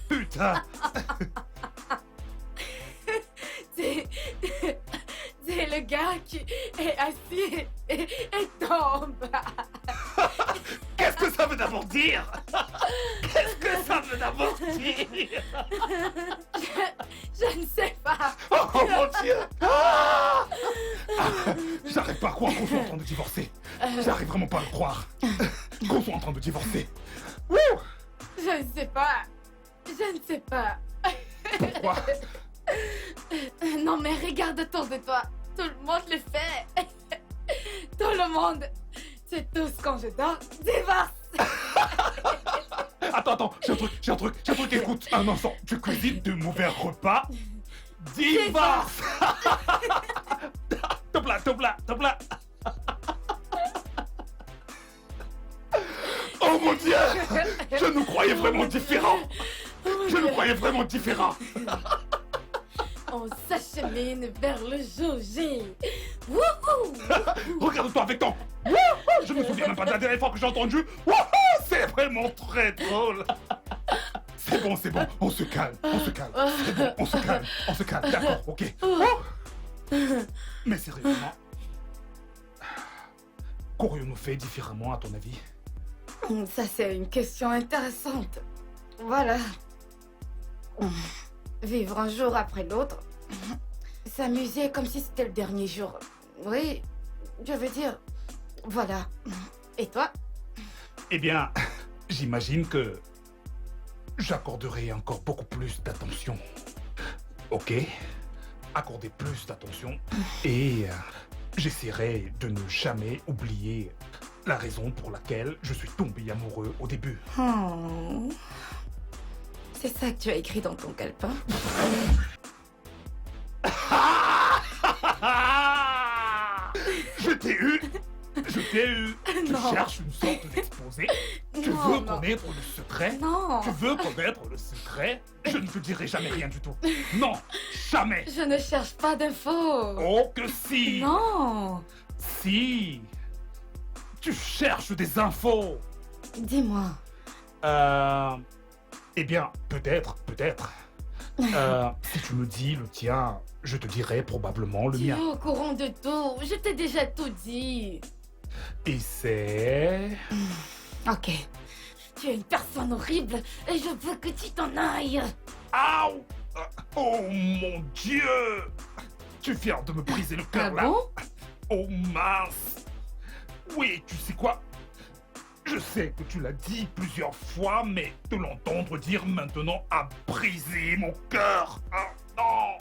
Putain. C'est le gars qui est assis et tombe. Qu'est-ce que ça veut d'abord dire? Qu'est-ce que ça veut d'abord dire? Je ne sais pas. Oh mon Dieu! Ah. J'arrive pas à croire qu'on soit en train de divorcer. J'arrive vraiment pas à le croire. Qu'on soit en train de divorcer. Wouh! Je ne sais pas. Je ne sais pas. Pourquoi? Non mais regarde autour de toi. Tout le monde le fait. Tout le monde. C'est tous quand je dors. Divorce. Attends, j'ai un truc, écoute. Un instant, tu cuisines de mauvais repas. Divorce. Top là. Oh mon Dieu! Je nous croyais vraiment différents. On s'achemine vers le jour J. Wouhou! Regarde-toi avec ton... Wouhou! Je me souviens même pas de la dernière fois que j'ai entendu. Wouhou! C'est vraiment très drôle. C'est bon. On se calme. C'est bon, on se calme. D'accord, ok. Mais sérieusement, qu'aurions-nous fait différemment à ton avis? Ça, c'est une question intéressante. Voilà. Vivre un jour après l'autre. S'amuser comme si c'était le dernier jour. Oui, je veux dire... Voilà. Et toi? Eh bien, j'imagine que j'accorderai encore beaucoup plus d'attention. Ok? Accorder plus d'attention. Et j'essaierai de ne jamais oublier la raison pour laquelle je suis tombé amoureux au début. Oh. C'est ça que tu as écrit dans ton calepin? Je t'ai eu. Tu Non. cherches une sorte d'exposé. Tu Non, veux non. connaître le secret? Non. Tu veux connaître le secret? Je ne te dirai jamais rien du tout. Non, jamais. Je ne cherche pas d'infos. Oh que si. Non. Si. Tu cherches des infos. Dis-moi. Eh bien, peut-être. Si tu me dis le tien, je te dirai probablement le Tu es mien. au courant de tout. Je t'ai déjà tout dit. Et c'est... Ok. Tu es une personne horrible et je veux que tu t'en ailles. Aouh! Oh mon Dieu! Tu viens de me briser le cœur Ah là. bon? Oh mince! Oui, tu sais quoi? Je sais que tu l'as dit plusieurs fois, mais de l'entendre dire maintenant a brisé mon cœur. Ah, non!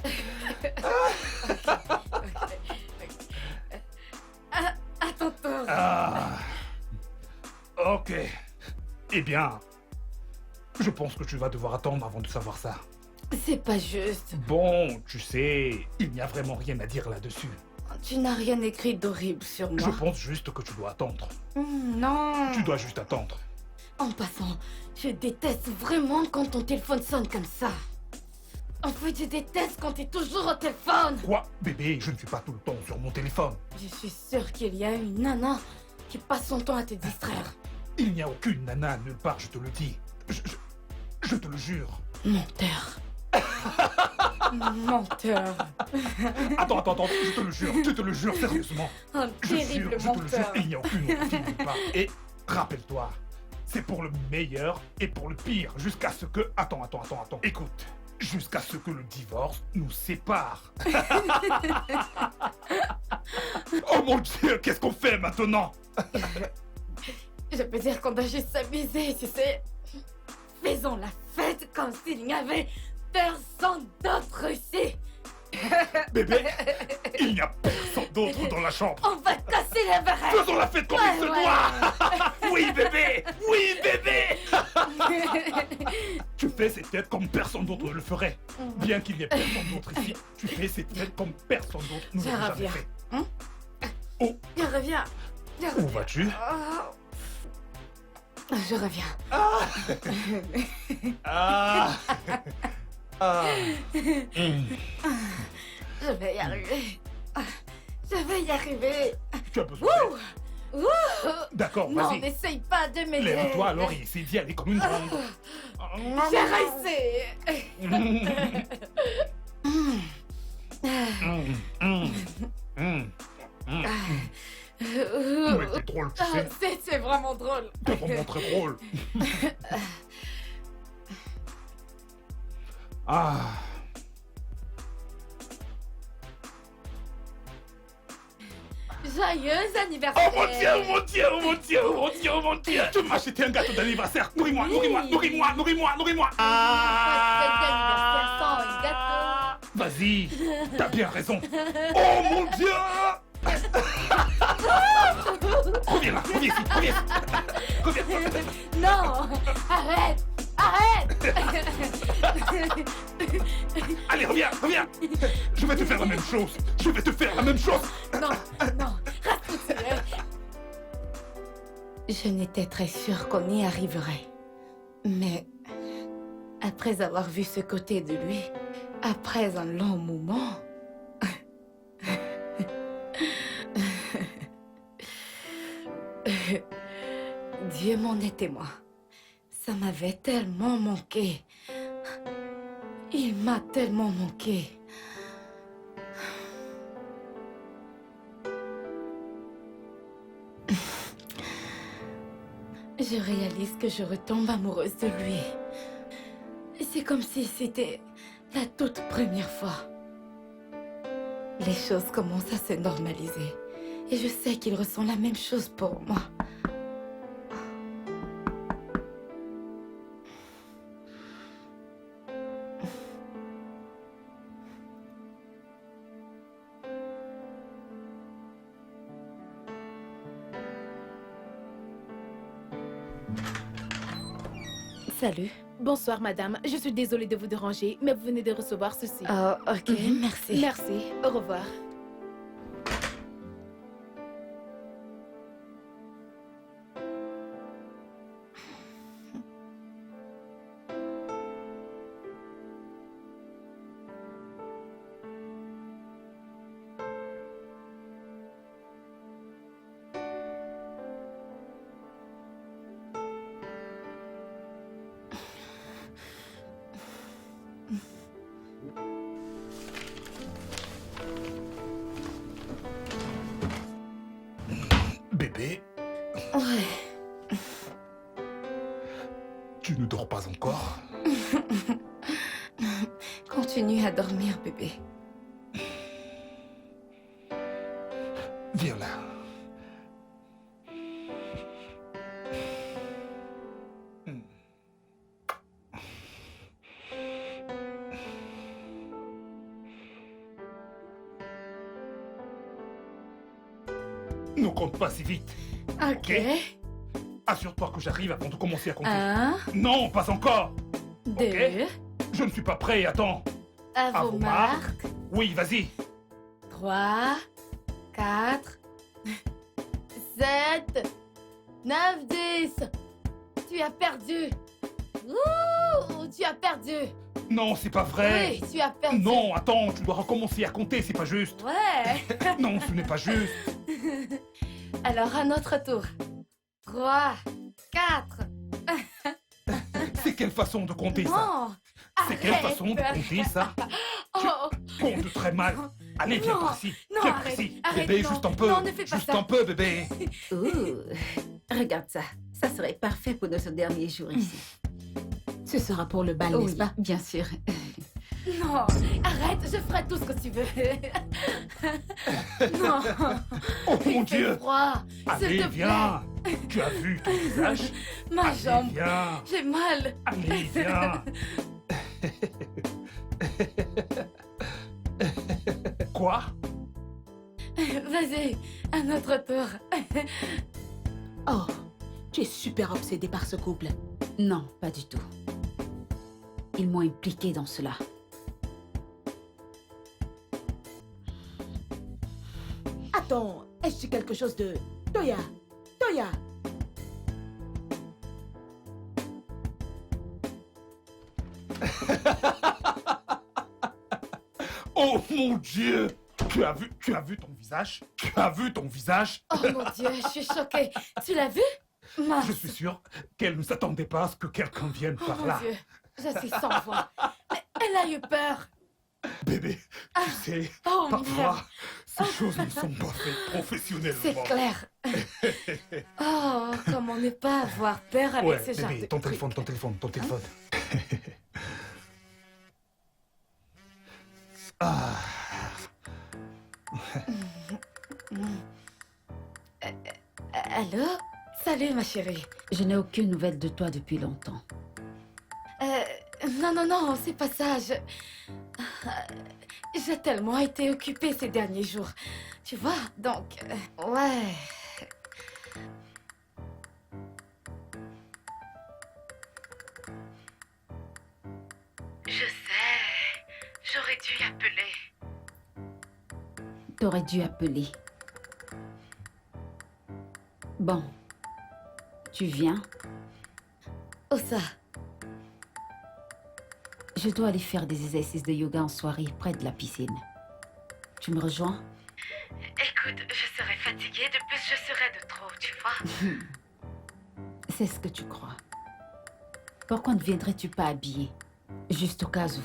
À ton tour. Ah. Ok. Eh bien, je pense que tu vas devoir attendre avant de savoir ça. C'est pas juste. Bon, tu sais, il n'y a vraiment rien à dire là-dessus. Tu n'as rien écrit d'horrible sur moi. Je pense juste que tu dois attendre. Non. Tu dois juste attendre. En passant, je déteste vraiment quand ton téléphone sonne comme ça. En fait, je déteste quand t'es toujours au téléphone. Quoi? Bébé, je ne suis pas tout le temps sur mon téléphone. Je suis sûre qu'il y a une nana qui passe son temps à te distraire. Il n'y a aucune nana nulle part, je te le dis. Je te le jure. Menteur. Menteur. Attends, je te le jure, sérieusement. Un Je terrible te le jure, menteur. il n'y a aucune autre fille nulle part. Et rappelle-toi, c'est pour le meilleur et pour le pire, jusqu'à ce que... Attends. Écoute, jusqu'à ce que le divorce nous sépare. Oh mon Dieu, qu'est-ce qu'on fait maintenant? Je peux dire qu'on doit juste s'amuser, tu sais. Faisons la fête comme s'il n'y avait personne d'autre ici. Bébé, il n'y a personne d'autre dans la chambre. On va casser les verres. Faisons la fête comme il se doit. Oui, bébé. Tu fais ces têtes comme personne d'autre le ferait. Bien qu'il n'y ait personne d'autre ici, tu fais ces têtes comme personne d'autre ne Je l'aurait jamais reviens. fait. Je reviens. Où vas-tu? Je reviens. Je vais y arriver. Je vais y arriver. Tu as besoin d'aide? D'accord, Non, vas-y. n'essaye pas de m'aider. Lève-toi alors et essaie d'y aller comme une grande. J'ai réussi. Mais c'est drôle, tu sais. C'est vraiment drôle. C'est vraiment très drôle. Ah. Joyeux anniversaire. Oh mon Dieu. Tu m'as acheté un gâteau d'anniversaire. Nourris-moi. Anniversaire sans un gâteau. Vas-y, t'as bien raison. Oh mon Dieu. Reviens là, reviens ici. Non, arrête. Allez, reviens. Je vais te faire la même chose. Non, reste tout seul. Je n'étais très sûre qu'on y arriverait. Mais après avoir vu ce côté de lui, après un long moment, Dieu m'en est témoin. Ça m'avait tellement manqué. Il m'a tellement manqué. Je réalise que je retombe amoureuse de lui. C'est comme si c'était la toute première fois. Les choses commencent à se normaliser. Et je sais qu'il ressent la même chose pour moi. Salut. Bonsoir, madame. Je suis désolée de vous déranger, mais vous venez de recevoir ceci. Oh, ok, merci. Merci. Au revoir. Bébé, Ouais. tu ne dors pas encore? Continue à dormir, bébé. Viens là. Ne compte pas si vite. Ok. Assure-toi que j'arrive avant de commencer à compter. 1, Non, pas encore. 2, Je ne suis pas prêt, attends. À vos marques. Oui, vas-y. 3, 4, 7, 9, 10. Tu as perdu. Ouh, tu as perdu. Non, c'est pas vrai. Oui, tu as perdu. Non, attends, tu dois recommencer à compter, c'est pas juste. Ouais. Non, ce n'est pas juste. Alors, à notre tour. 3, 4. C'est quelle façon de compter ça? Non. C'est quelle arrête. façon de compter ça? Oh, Compte très mal. Allez, viens Non, par ici. non, Viens arrête, par ici. arrête, Bébé, non. juste un peu. Non, ne fais pas Juste ça. un peu, bébé. Ouh, regarde ça. Ça serait parfait pour notre dernier jour ici. Ce sera pour le bal, Oui, n'est-ce pas? bien sûr. non. Arrête, je ferai tout ce que tu veux. non. Oh mon Il fait Dieu. froid. S'il Allez, te viens. Tu as vu ton visage? plaît. Ma Allez, jambe. viens. J'ai mal. Allez, viens. Quoi? Vas-y, à notre tour. Oh, tu es super obsédé par ce couple. Non, pas du tout. Ils m'ont impliqué dans cela. Attends, ai-je dit quelque chose de... Toya, Toya. Oh mon Dieu! Tu as vu ton visage? Tu as vu ton visage? Oh mon Dieu, je suis choquée. Tu l'as vu? Mince. Je suis sûr qu'elle ne s'attendait pas à ce que quelqu'un vienne Oh par mon là. Dieu, je suis sans voix. Mais elle a eu peur. Bébé, tu sais, Oh parfois, merde, ces choses ne sont pas faites c'est professionnellement. clair. Oh, comment ne pas avoir peur avec Ouais, ce genre bébé, de ton trucs. téléphone, ton téléphone, ton téléphone. Ah, Allô? Salut ma chérie. Je n'ai aucune nouvelle de toi depuis longtemps. Non, c'est pas ça. J'ai tellement été occupée ces derniers jours. Tu vois, donc, ouais. Je sais. J'aurais dû appeler. T'aurais dû appeler. Bon. Tu viens? Où ça? Je dois aller faire des exercices de yoga en soirée près de la piscine. Tu me rejoins? Écoute, je serais fatiguée. De plus, je serais de trop, tu vois. C'est ce que tu crois. Pourquoi ne viendrais-tu pas habillée? Juste au cas où.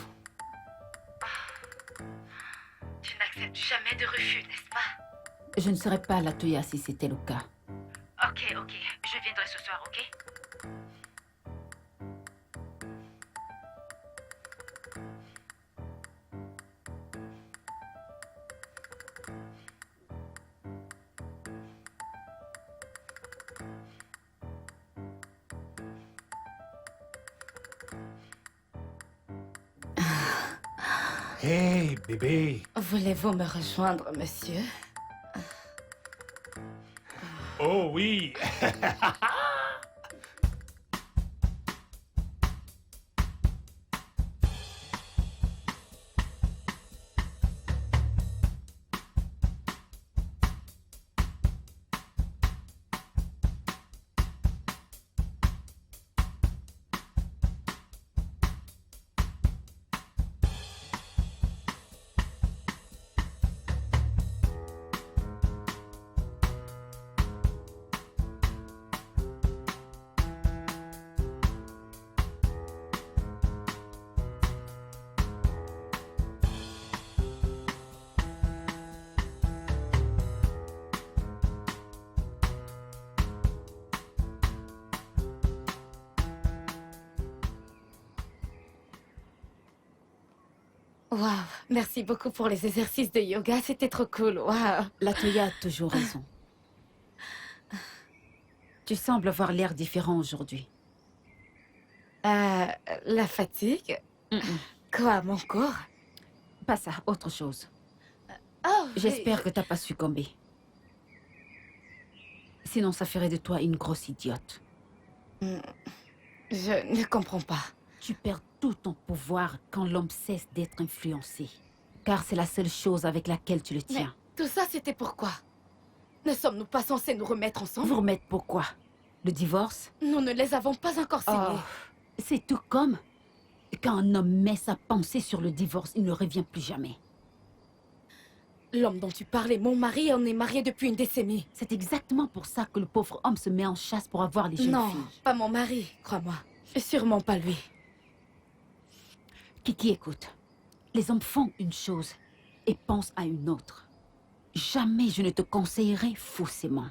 Tu n'acceptes jamais de refus, n'est-ce pas? Je ne serais pas à la Toya si c'était le cas. Ok. Je viendrai ce soir, ok? hey, bébé. Voulez-vous me rejoindre, monsieur? Oh oui. Waouh, merci beaucoup pour les exercices de yoga, c'était trop cool, waouh. La Toya a toujours raison. Tu sembles avoir l'air différent aujourd'hui. La fatigue? Quoi, mon corps? Pas ça, autre chose. Oh, J'espère que t'as pas succombé. Sinon, ça ferait de toi une grosse idiote. Je ne comprends pas. Tu perds tout ton pouvoir quand l'homme cesse d'être influencé. Car c'est la seule chose avec laquelle tu le Mais tiens. tout ça, c'était pourquoi? Ne sommes-nous pas censés nous remettre ensemble? Vous remettre pourquoi? Le divorce? Nous ne les avons pas encore signés. Oh, c'est tout comme quand un homme met sa pensée sur le divorce, il ne revient plus jamais. L'homme dont tu parlais, mon mari, on est mariés depuis une décennie. C'est exactement pour ça que le pauvre homme se met en chasse pour avoir les jeunes Non, filles. pas mon mari, crois-moi. Et sûrement pas lui. Kiki, écoute. Les hommes font une chose et pensent à une autre. Jamais je ne te conseillerai faussément.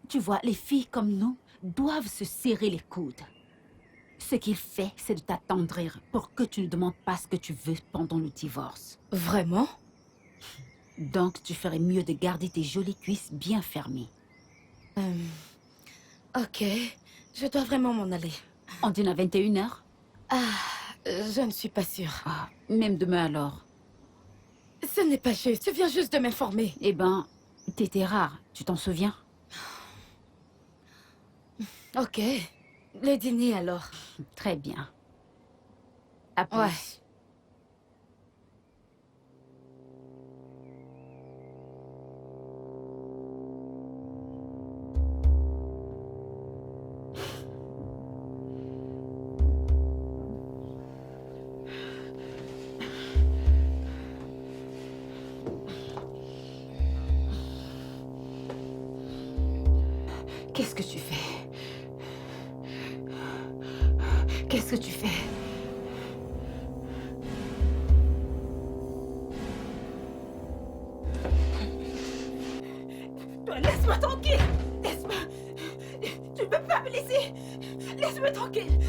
Tu vois, les filles comme nous doivent se serrer les coudes. Ce qu'il fait, c'est de t'attendrir pour que tu ne demandes pas ce que tu veux pendant le divorce. Vraiment? Donc, tu ferais mieux de garder tes jolies cuisses bien fermées. Ok, je dois vraiment m'en aller. On dîne à 21h? Je ne suis pas sûre. Ah, même demain alors. Ce n'est pas juste, tu viens juste de m'informer. Eh ben, t'étais rare, tu t'en souviens? Ok, le dîner alors. Très bien. À plus. Ouais. Qu'est-ce que tu fais? Qu'est-ce que tu fais? Laisse-moi tranquille! Laisse-moi! Tu ne peux pas me laisser! Laisse-moi tranquille!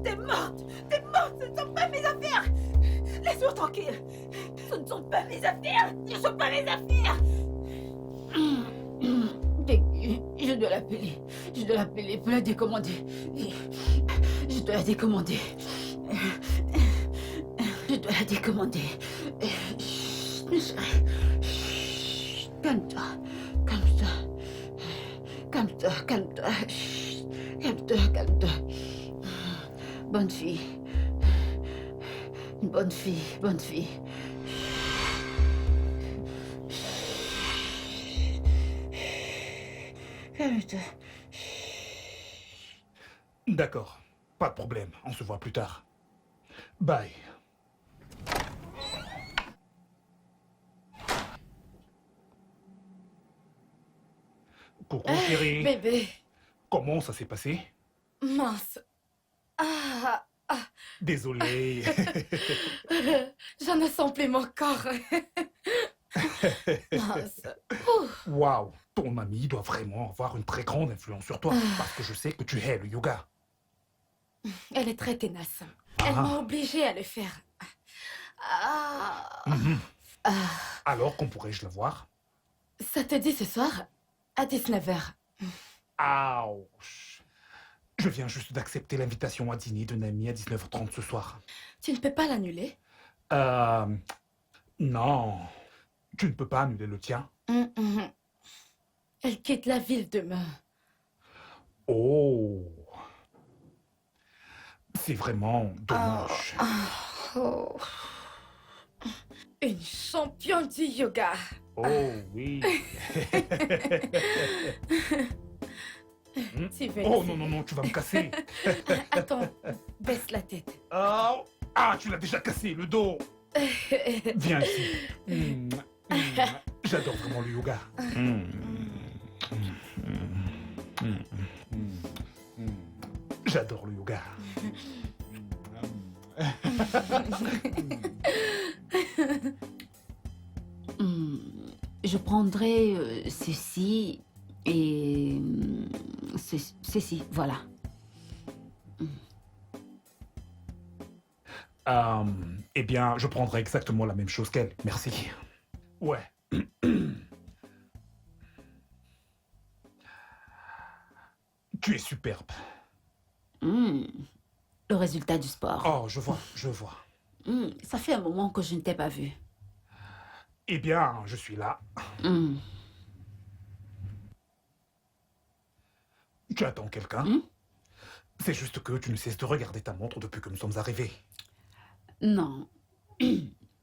T'es morte! T'es morte! Ce ne sont pas mes affaires! Laisse-moi tranquille! Ce ne sont pas mes affaires! Ce ne sont pas mes affaires! Je dois l'appeler. Je dois l'appeler pour la décommander. Je dois la décommander. Je dois la décommander. Calme-toi. Calme-toi. Calme-toi. Calme-toi. Calme-toi. Calme-toi. Bonne fille. Bonne fille. Bonne fille. Calme-toi. D'accord, pas de problème, on se voit plus tard. Bye. Coucou chérie, Bébé, comment ça s'est passé? mince. Ah, Désolé. je ne sens plus mon corps. Mince. Waouh, ton ami doit vraiment avoir une très grande influence sur toi, parce que je sais que tu hais le yoga. Elle est très tenace. Elle Ah. m'a obligée à le faire. Ah. Mhm. Alors, quand pourrais-je la voir? Ça te dit ce soir à 19h. Ouch. Je viens juste d'accepter l'invitation à dîner d'un ami à 19h30 ce soir. Tu ne peux pas l'annuler? Non. Tu ne peux pas annuler le tien? Elle quitte la ville demain. Oh. C'est vraiment dommage. Oh. Une championne du yoga. Oh oui. Tu veux Oh essayer? non, non, non, tu vas me casser. Attends, baisse la tête. Oh. Ah, tu l'as déjà cassé, le dos. Viens ici. J'adore vraiment le yoga. J'adore le yoga. Je prendrai ceci et ceci, voilà. Eh bien, je prendrai exactement la même chose qu'elle. Merci. Ouais. Tu es superbe. Le résultat du sport. Oh, je vois, je vois. Ça fait un moment que je ne t'ai pas vu. Eh bien, je suis là. Tu attends quelqu'un? C'est juste que tu ne cesses de regarder ta montre depuis que nous sommes arrivés. Non.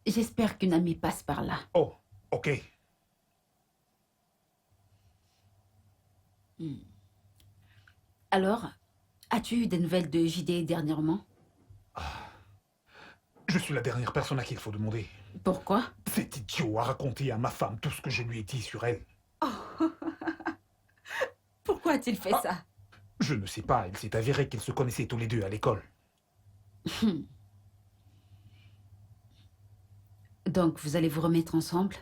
J'espère qu'une amie passe par là. Oh, ok. Alors, as-tu eu des nouvelles de JD dernièrement? Je suis la dernière personne à qui il faut demander. Pourquoi? Cet idiot a raconté à ma femme tout ce que je lui ai dit sur elle. Pourquoi a-t-il fait ça? Je ne sais pas, il s'est avéré qu'ils se connaissaient tous les deux à l'école. Donc, vous allez vous remettre ensemble?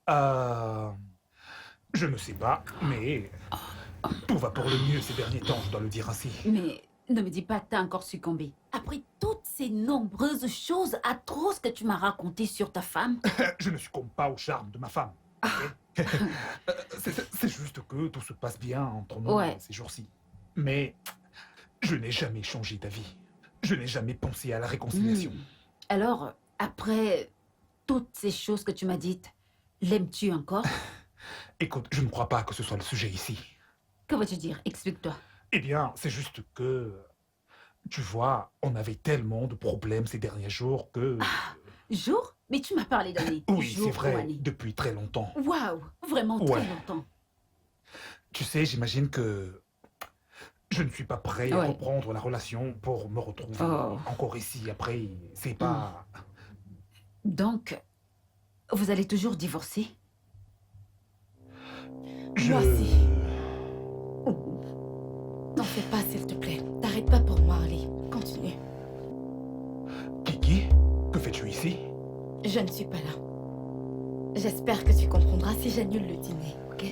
Je ne sais pas, mais tout va pour le mieux ces derniers temps, je dois le dire ainsi. Mais ne me dis pas que t'as encore succombé. Après toutes ces nombreuses choses atroces que tu m'as racontées sur ta femme. Je ne succombe pas au charme de ma femme. ok? C'est juste que tout se passe bien entre nous Ouais. ces jours-ci. Mais je n'ai jamais changé d'avis. Je n'ai jamais pensé à la réconciliation. Alors, après toutes ces choses que tu m'as dites, l'aimes-tu encore? Écoute, je ne crois pas que ce soit le sujet ici. Que veux-tu dire? Explique-toi. Eh bien, c'est juste que... Tu vois, on avait tellement de problèmes ces derniers jours que... Jour? Mais tu m'as parlé d'années. oui, Jour c'est ou vrai, année? depuis très longtemps. Waouh! Vraiment très Ouais. longtemps. Tu sais, j'imagine que je ne suis pas prêt à Ouais. reprendre la relation pour me retrouver Oh. encore ici. Après, c'est pas... Donc, vous allez toujours divorcer? Moi aussi. N'en fais pas, s'il te plaît. T'arrêtes pas pour moi, allez. Continue. Kiki, que fais-tu ici? Je ne suis pas là. J'espère que tu comprendras si j'annule le dîner, ok?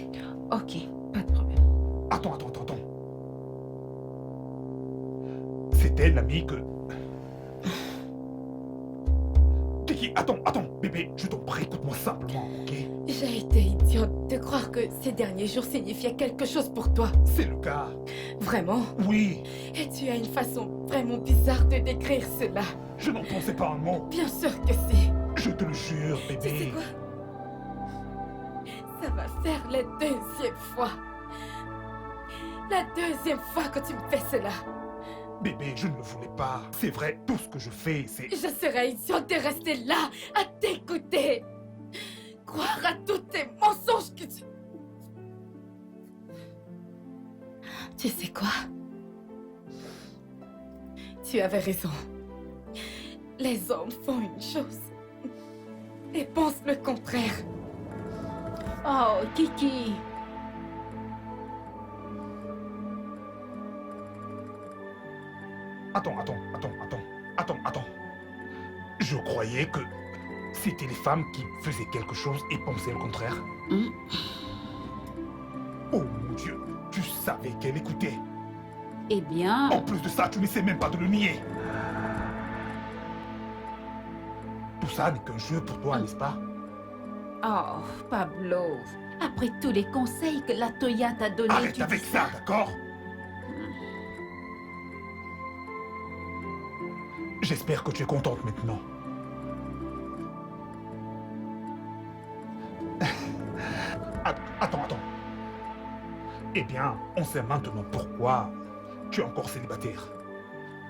Ok, pas de problème. Attends. C'est elle l'amie que... Kiki, attends, bébé, je t'en prie, écoute-moi simplement, ok? J'ai été idiote de croire que ces derniers jours signifiaient quelque chose pour toi. C'est le cas. Vraiment? Oui, Et tu as une façon vraiment bizarre de décrire cela. je n'en pensais pas un mot. Bien sûr que si. Je te le jure, Tu bébé. sais quoi? Ça va faire la deuxième fois. La deuxième fois que tu me fais cela. Bébé, je ne le voulais pas. C'est vrai, tout ce que je fais, c'est... Je serais idiote de rester là à t'écouter. Croire à tous tes mensonges que tu... Tu sais quoi? Tu avais raison. Les hommes font une chose et pensent le contraire. Oh, Kiki! Attends. Je croyais que c'était les femmes qui faisaient quelque chose et pensaient le contraire. Hmm? Oh mon Dieu, tu savais qu'elle écoutait. Eh bien... En plus de ça, tu n'essaies même pas de le nier. Tout ça n'est qu'un jeu pour toi, n'est-ce pas? Oh, Pablo. Après tous les conseils que la Toya t'a donnés... Arrête tu avec dis ça, d'accord? J'espère que tu es contente maintenant. Attends. Eh bien, on sait maintenant pourquoi tu es encore célibataire.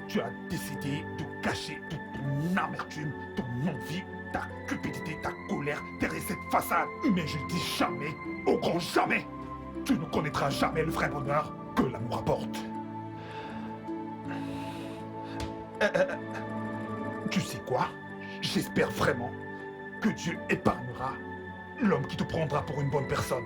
Tu as décidé de cacher toute ton amertume, ton envie, ta cupidité, ta colère derrière cette façade. Mais je dis jamais, au grand jamais, tu ne connaîtras jamais le vrai bonheur que l'amour apporte. Tu sais quoi? J'espère vraiment que Dieu épargnera l'homme qui te prendra pour une bonne personne.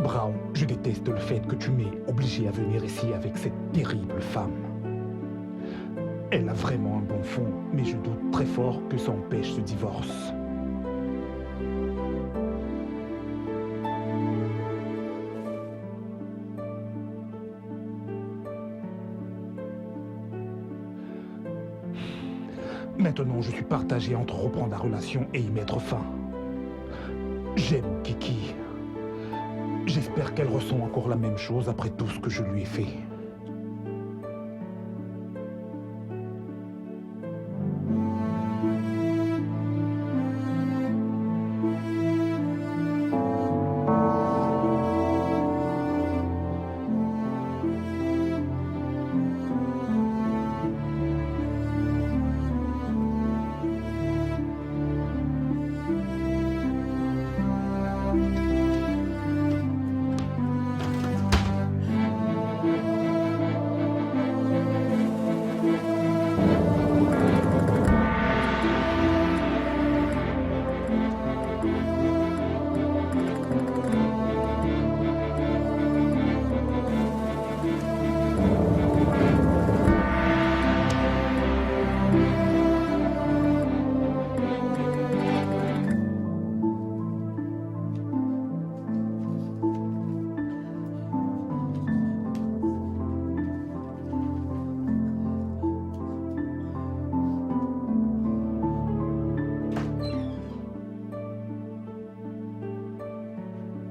Brown, je déteste le fait que tu m'aies obligé à venir ici avec cette terrible femme. Elle a vraiment un bon fond, mais je doute très fort que ça empêche ce divorce. Maintenant, je suis partagé entre reprendre la relation et y mettre fin. J'aime Kiki. J'espère qu'elle ressent encore la même chose après tout ce que je lui ai fait.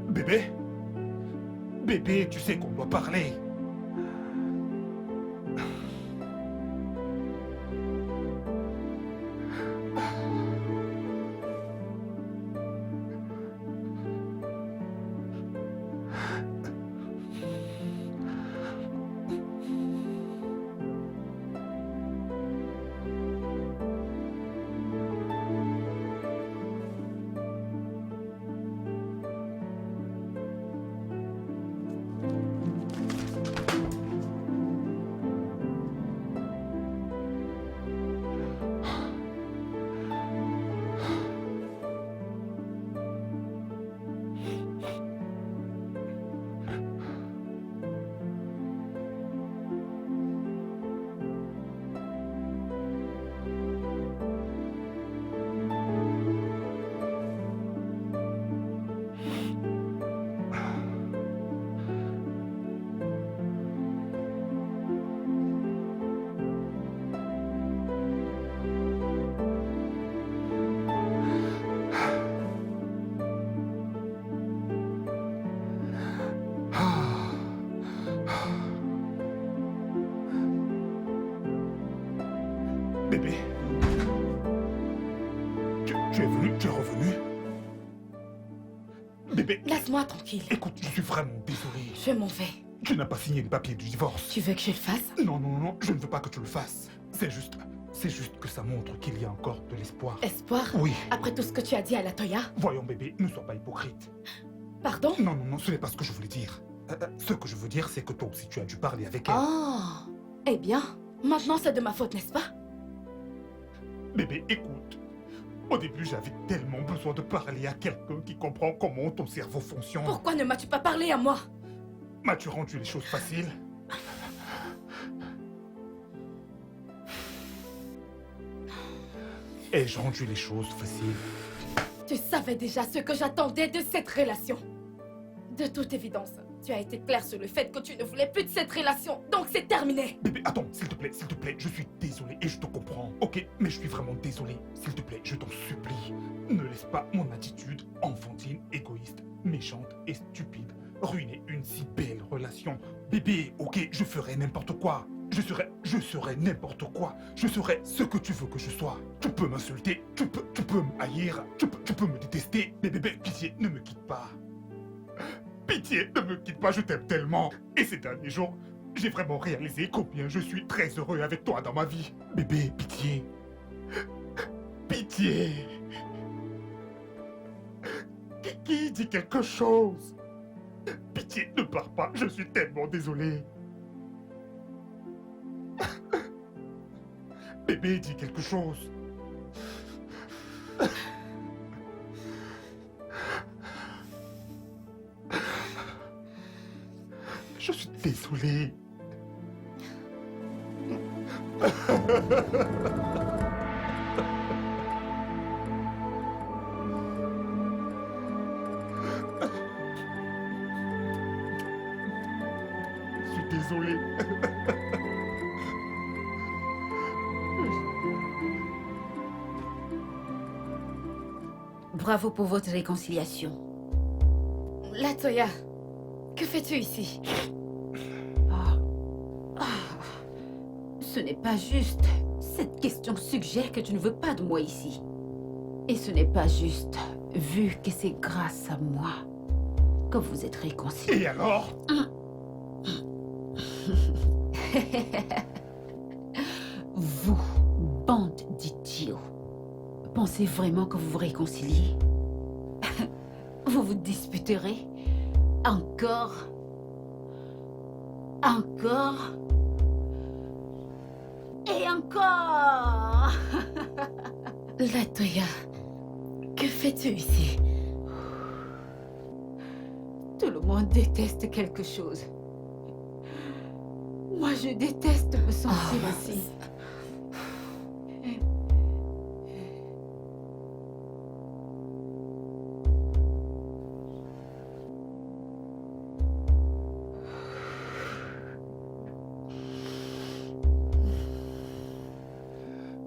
Bébé? Bébé, tu sais qu'on doit parler. Bébé, tu es venu, tu es revenu. Bébé, Laisse-moi tranquille. écoute, je suis vraiment désolé. Je m'en vais. Tu n'as pas signé le papier du divorce. Tu veux que je le fasse? Non, non, non, je ne veux pas que tu le fasses. C'est juste que ça montre qu'il y a encore de l'espoir. Espoir? Oui. Après tout ce que tu as dit à la Toya? Voyons, bébé, ne sois pas hypocrite. Pardon? Non, non, non, ce n'est pas ce que je voulais dire. Ce que je veux dire, c'est que toi aussi, tu as dû parler avec elle. Oh! Eh bien, maintenant c'est de ma faute, n'est-ce pas? Bébé, écoute. Au début, j'avais tellement besoin de parler à quelqu'un qui comprend comment ton cerveau fonctionne. Pourquoi ne m'as-tu pas parlé à moi? M'as-tu rendu les choses faciles? Ai-je rendu les choses faciles? Tu savais déjà ce que j'attendais de cette relation. De toute évidence, tu as été clair sur le fait que tu ne voulais plus de cette relation, donc c'est terminé. Bébé, attends, s'il te plaît, je suis désolé et je te comprends. Ok, mais je suis vraiment désolé. S'il te plaît, je t'en supplie. Ne laisse pas mon attitude enfantine, égoïste, méchante et stupide ruiner une si belle relation. Bébé, ok, je ferai n'importe quoi. Je serai n'importe quoi. Je serai ce que tu veux que je sois. Tu peux m'insulter, tu peux me haïr, tu peux me détester. Mais bébé, pitié, ne me quitte pas. Pitié, ne me quitte pas, je t'aime tellement. Et ces derniers jours, j'ai vraiment réalisé combien je suis très heureux avec toi dans ma vie. Bébé, pitié. Pitié. Qui dit quelque chose? Pitié, ne pars pas, je suis tellement désolé. Bébé, dis quelque chose. Je suis désolé. Je suis désolé. Bravo pour votre réconciliation. Latoya, que fais-tu ici? Ce n'est pas juste. Cette question suggère que tu ne veux pas de moi ici. Et ce n'est pas juste, vu que c'est grâce à moi que vous êtes réconciliés. Et alors? Vous, bande d'idiots, pensez vraiment que vous vous réconciliez? Vous vous disputerez? Encore? Encore? Et encore? Latoya, que fais-tu ici? Tout le monde déteste quelque chose. Moi, je déteste me sentir ainsi.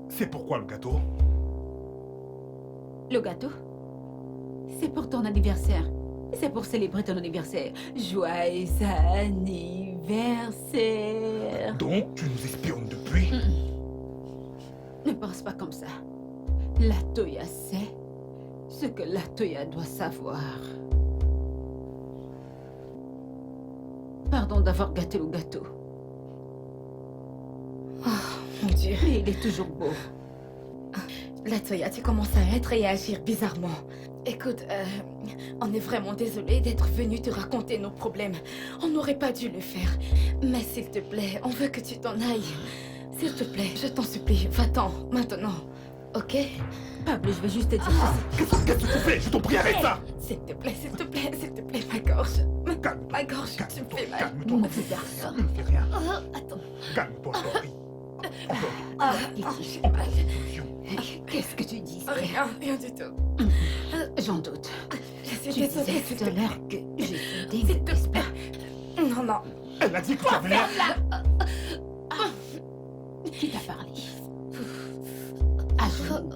C'est pourquoi le gâteau? Le gâteau? C'est pour ton anniversaire. C'est pour célébrer ton anniversaire. Joyeux anniversaire. Donc, tu nous espionnes depuis? Ne pense pas comme ça. Latoya sait ce que Latoya doit savoir. Pardon d'avoir gâté le gâteau. Mon Dieu. Mais il est toujours beau. Latoya, tu commences à être et à agir bizarrement. Écoute, on est vraiment désolé d'être venu te raconter nos problèmes. On n'aurait pas dû le faire. Mais s'il te plaît, on veut que tu t'en ailles. S'il te plaît, je t'en supplie, va-t'en, maintenant. Ok? Pablo, je vais juste te dire ceci. Qu'est-ce que tu fais? Je t'en prie, arrête ça! S'il te plaît, s'il te plaît, s'il te plaît, ma gorge. Calme-toi. Ma gorge, tu me fais mal. Calme-toi. Mon petit garçon. Ne fais rien. Attends. Calme-toi, je t'en prie. Encore. Kiki, Attention. qu'est-ce que tu dis? Rien du tout. J'en doute. Je suis Tu désolée, disais s'il tout te à plaît. l'heure que je suis S'il dingue, te n'est-ce plaît. pas? Non, non. Elle a dit que tu avais l'air... Qui t'a parlé? À genoux.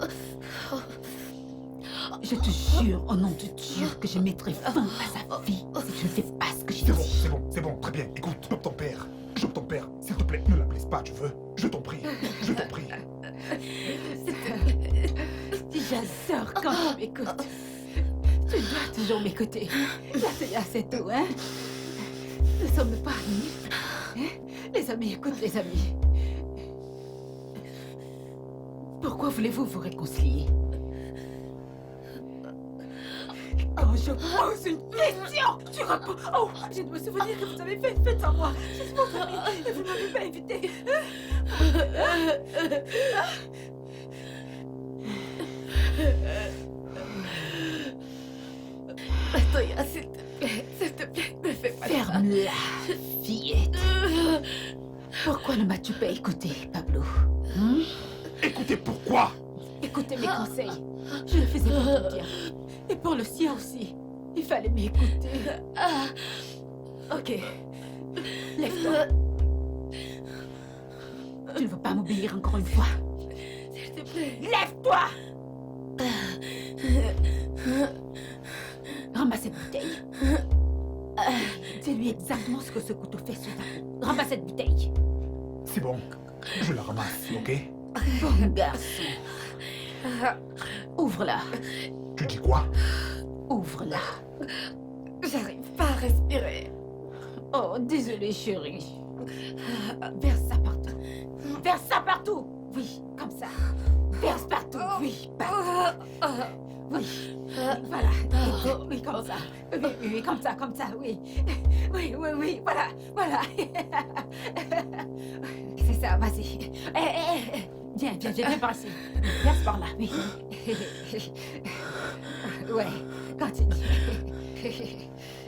Je te jure, au nom de Dieu, que je mettrai fin à sa vie si tu ne fais pas ce que je C'est te bon, dis. c'est bon, c'est bon, très bien. Écoute, ton père. Je ton père. S'il te plaît, ne la blesse pas, tu veux? Je t'en prie. Je t'en prie. J'adore quand tu m'écoutes. Tu dois toujours m'écouter. Là, c'est tout, hein? Nous sommes pas amis. Hein? Les amis écoutent les amis. Pourquoi voulez-vous vous réconcilier? Quand je pose une question, tu réponds. Oh, je dois me souvenir que vous avez fait une fête sans moi. Je suis votre amie et vous ne m'avez pas invité. Latoya, s'il te plaît, me fais pas ça. Ferme-la, fillette. Pourquoi ne m'as-tu pas écouté, Pablo? Écoutez, pourquoi? Écoutez mes conseils. Je le faisais pour ton bien. Et pour le sien aussi. Il fallait m'écouter. Ok. Lève-toi. Tu ne veux pas m'obéir encore une fois? S'il te plaît. Lève-toi! Ramasse cette bouteille. Dis-lui exactement ce que ce couteau fait sur ta peau. Ramasse cette bouteille. C'est bon. Je la ramasse, ok? Bon garçon. Ouvre-la. Tu dis quoi? Ouvre-la. J'arrive pas à respirer. Oh, désolé, chérie. Verse ça partout. Verse ça partout. Oui, comme ça. Verse partout. Oui, partout. Oui. Voilà. Oui, comme ça. Oui, comme ça, oui. Oui, voilà, voilà. C'est ça, vas-y. Viens par ici. Verse par là, oui. Ouais, continue.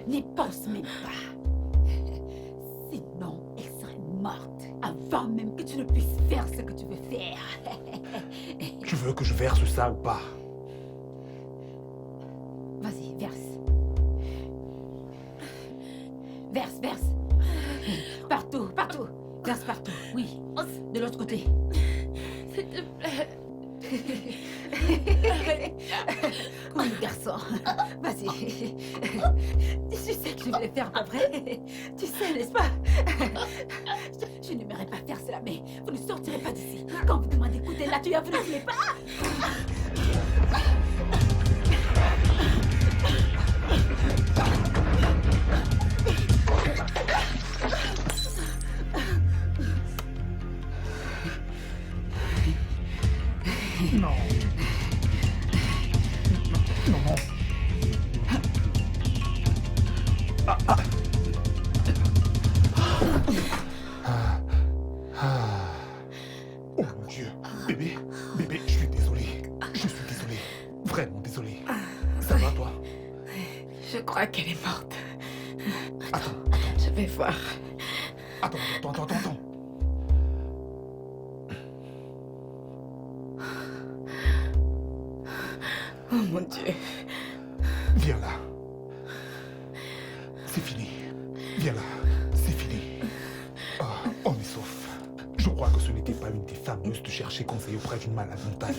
N'y pense même pas. Sinon, elle serait morte avant même que tu ne puisses faire ce que tu veux faire. Tu veux que je verse ça ou pas? Vas-y, verse. Verse, verse. Partout, partout. Verse partout, oui. De l'autre côté. S'il te plaît. Oui, garçon. Vas-y. Tu sais que je vais le faire, pas vrai? Tu sais, n'est-ce pas? Je n'aimerais pas faire cela, mais vous ne sortirez pas d'ici. Quand vous demandez d'écouter là, tu as, vous ne voulez pas? Non. Non, non. Oh mon Dieu. Bébé, bébé, je suis désolé. Je suis désolé. Vraiment désolé. Ça va, toi? Je crois qu'elle est morte. Attends, Je vais voir. attends. Oh mon Dieu. Viens là. C'est fini. Viens là. C'est fini. Ah, on est sauf. Je crois que ce n'était pas une des fameuses de chercher conseil auprès d'une malade mentale.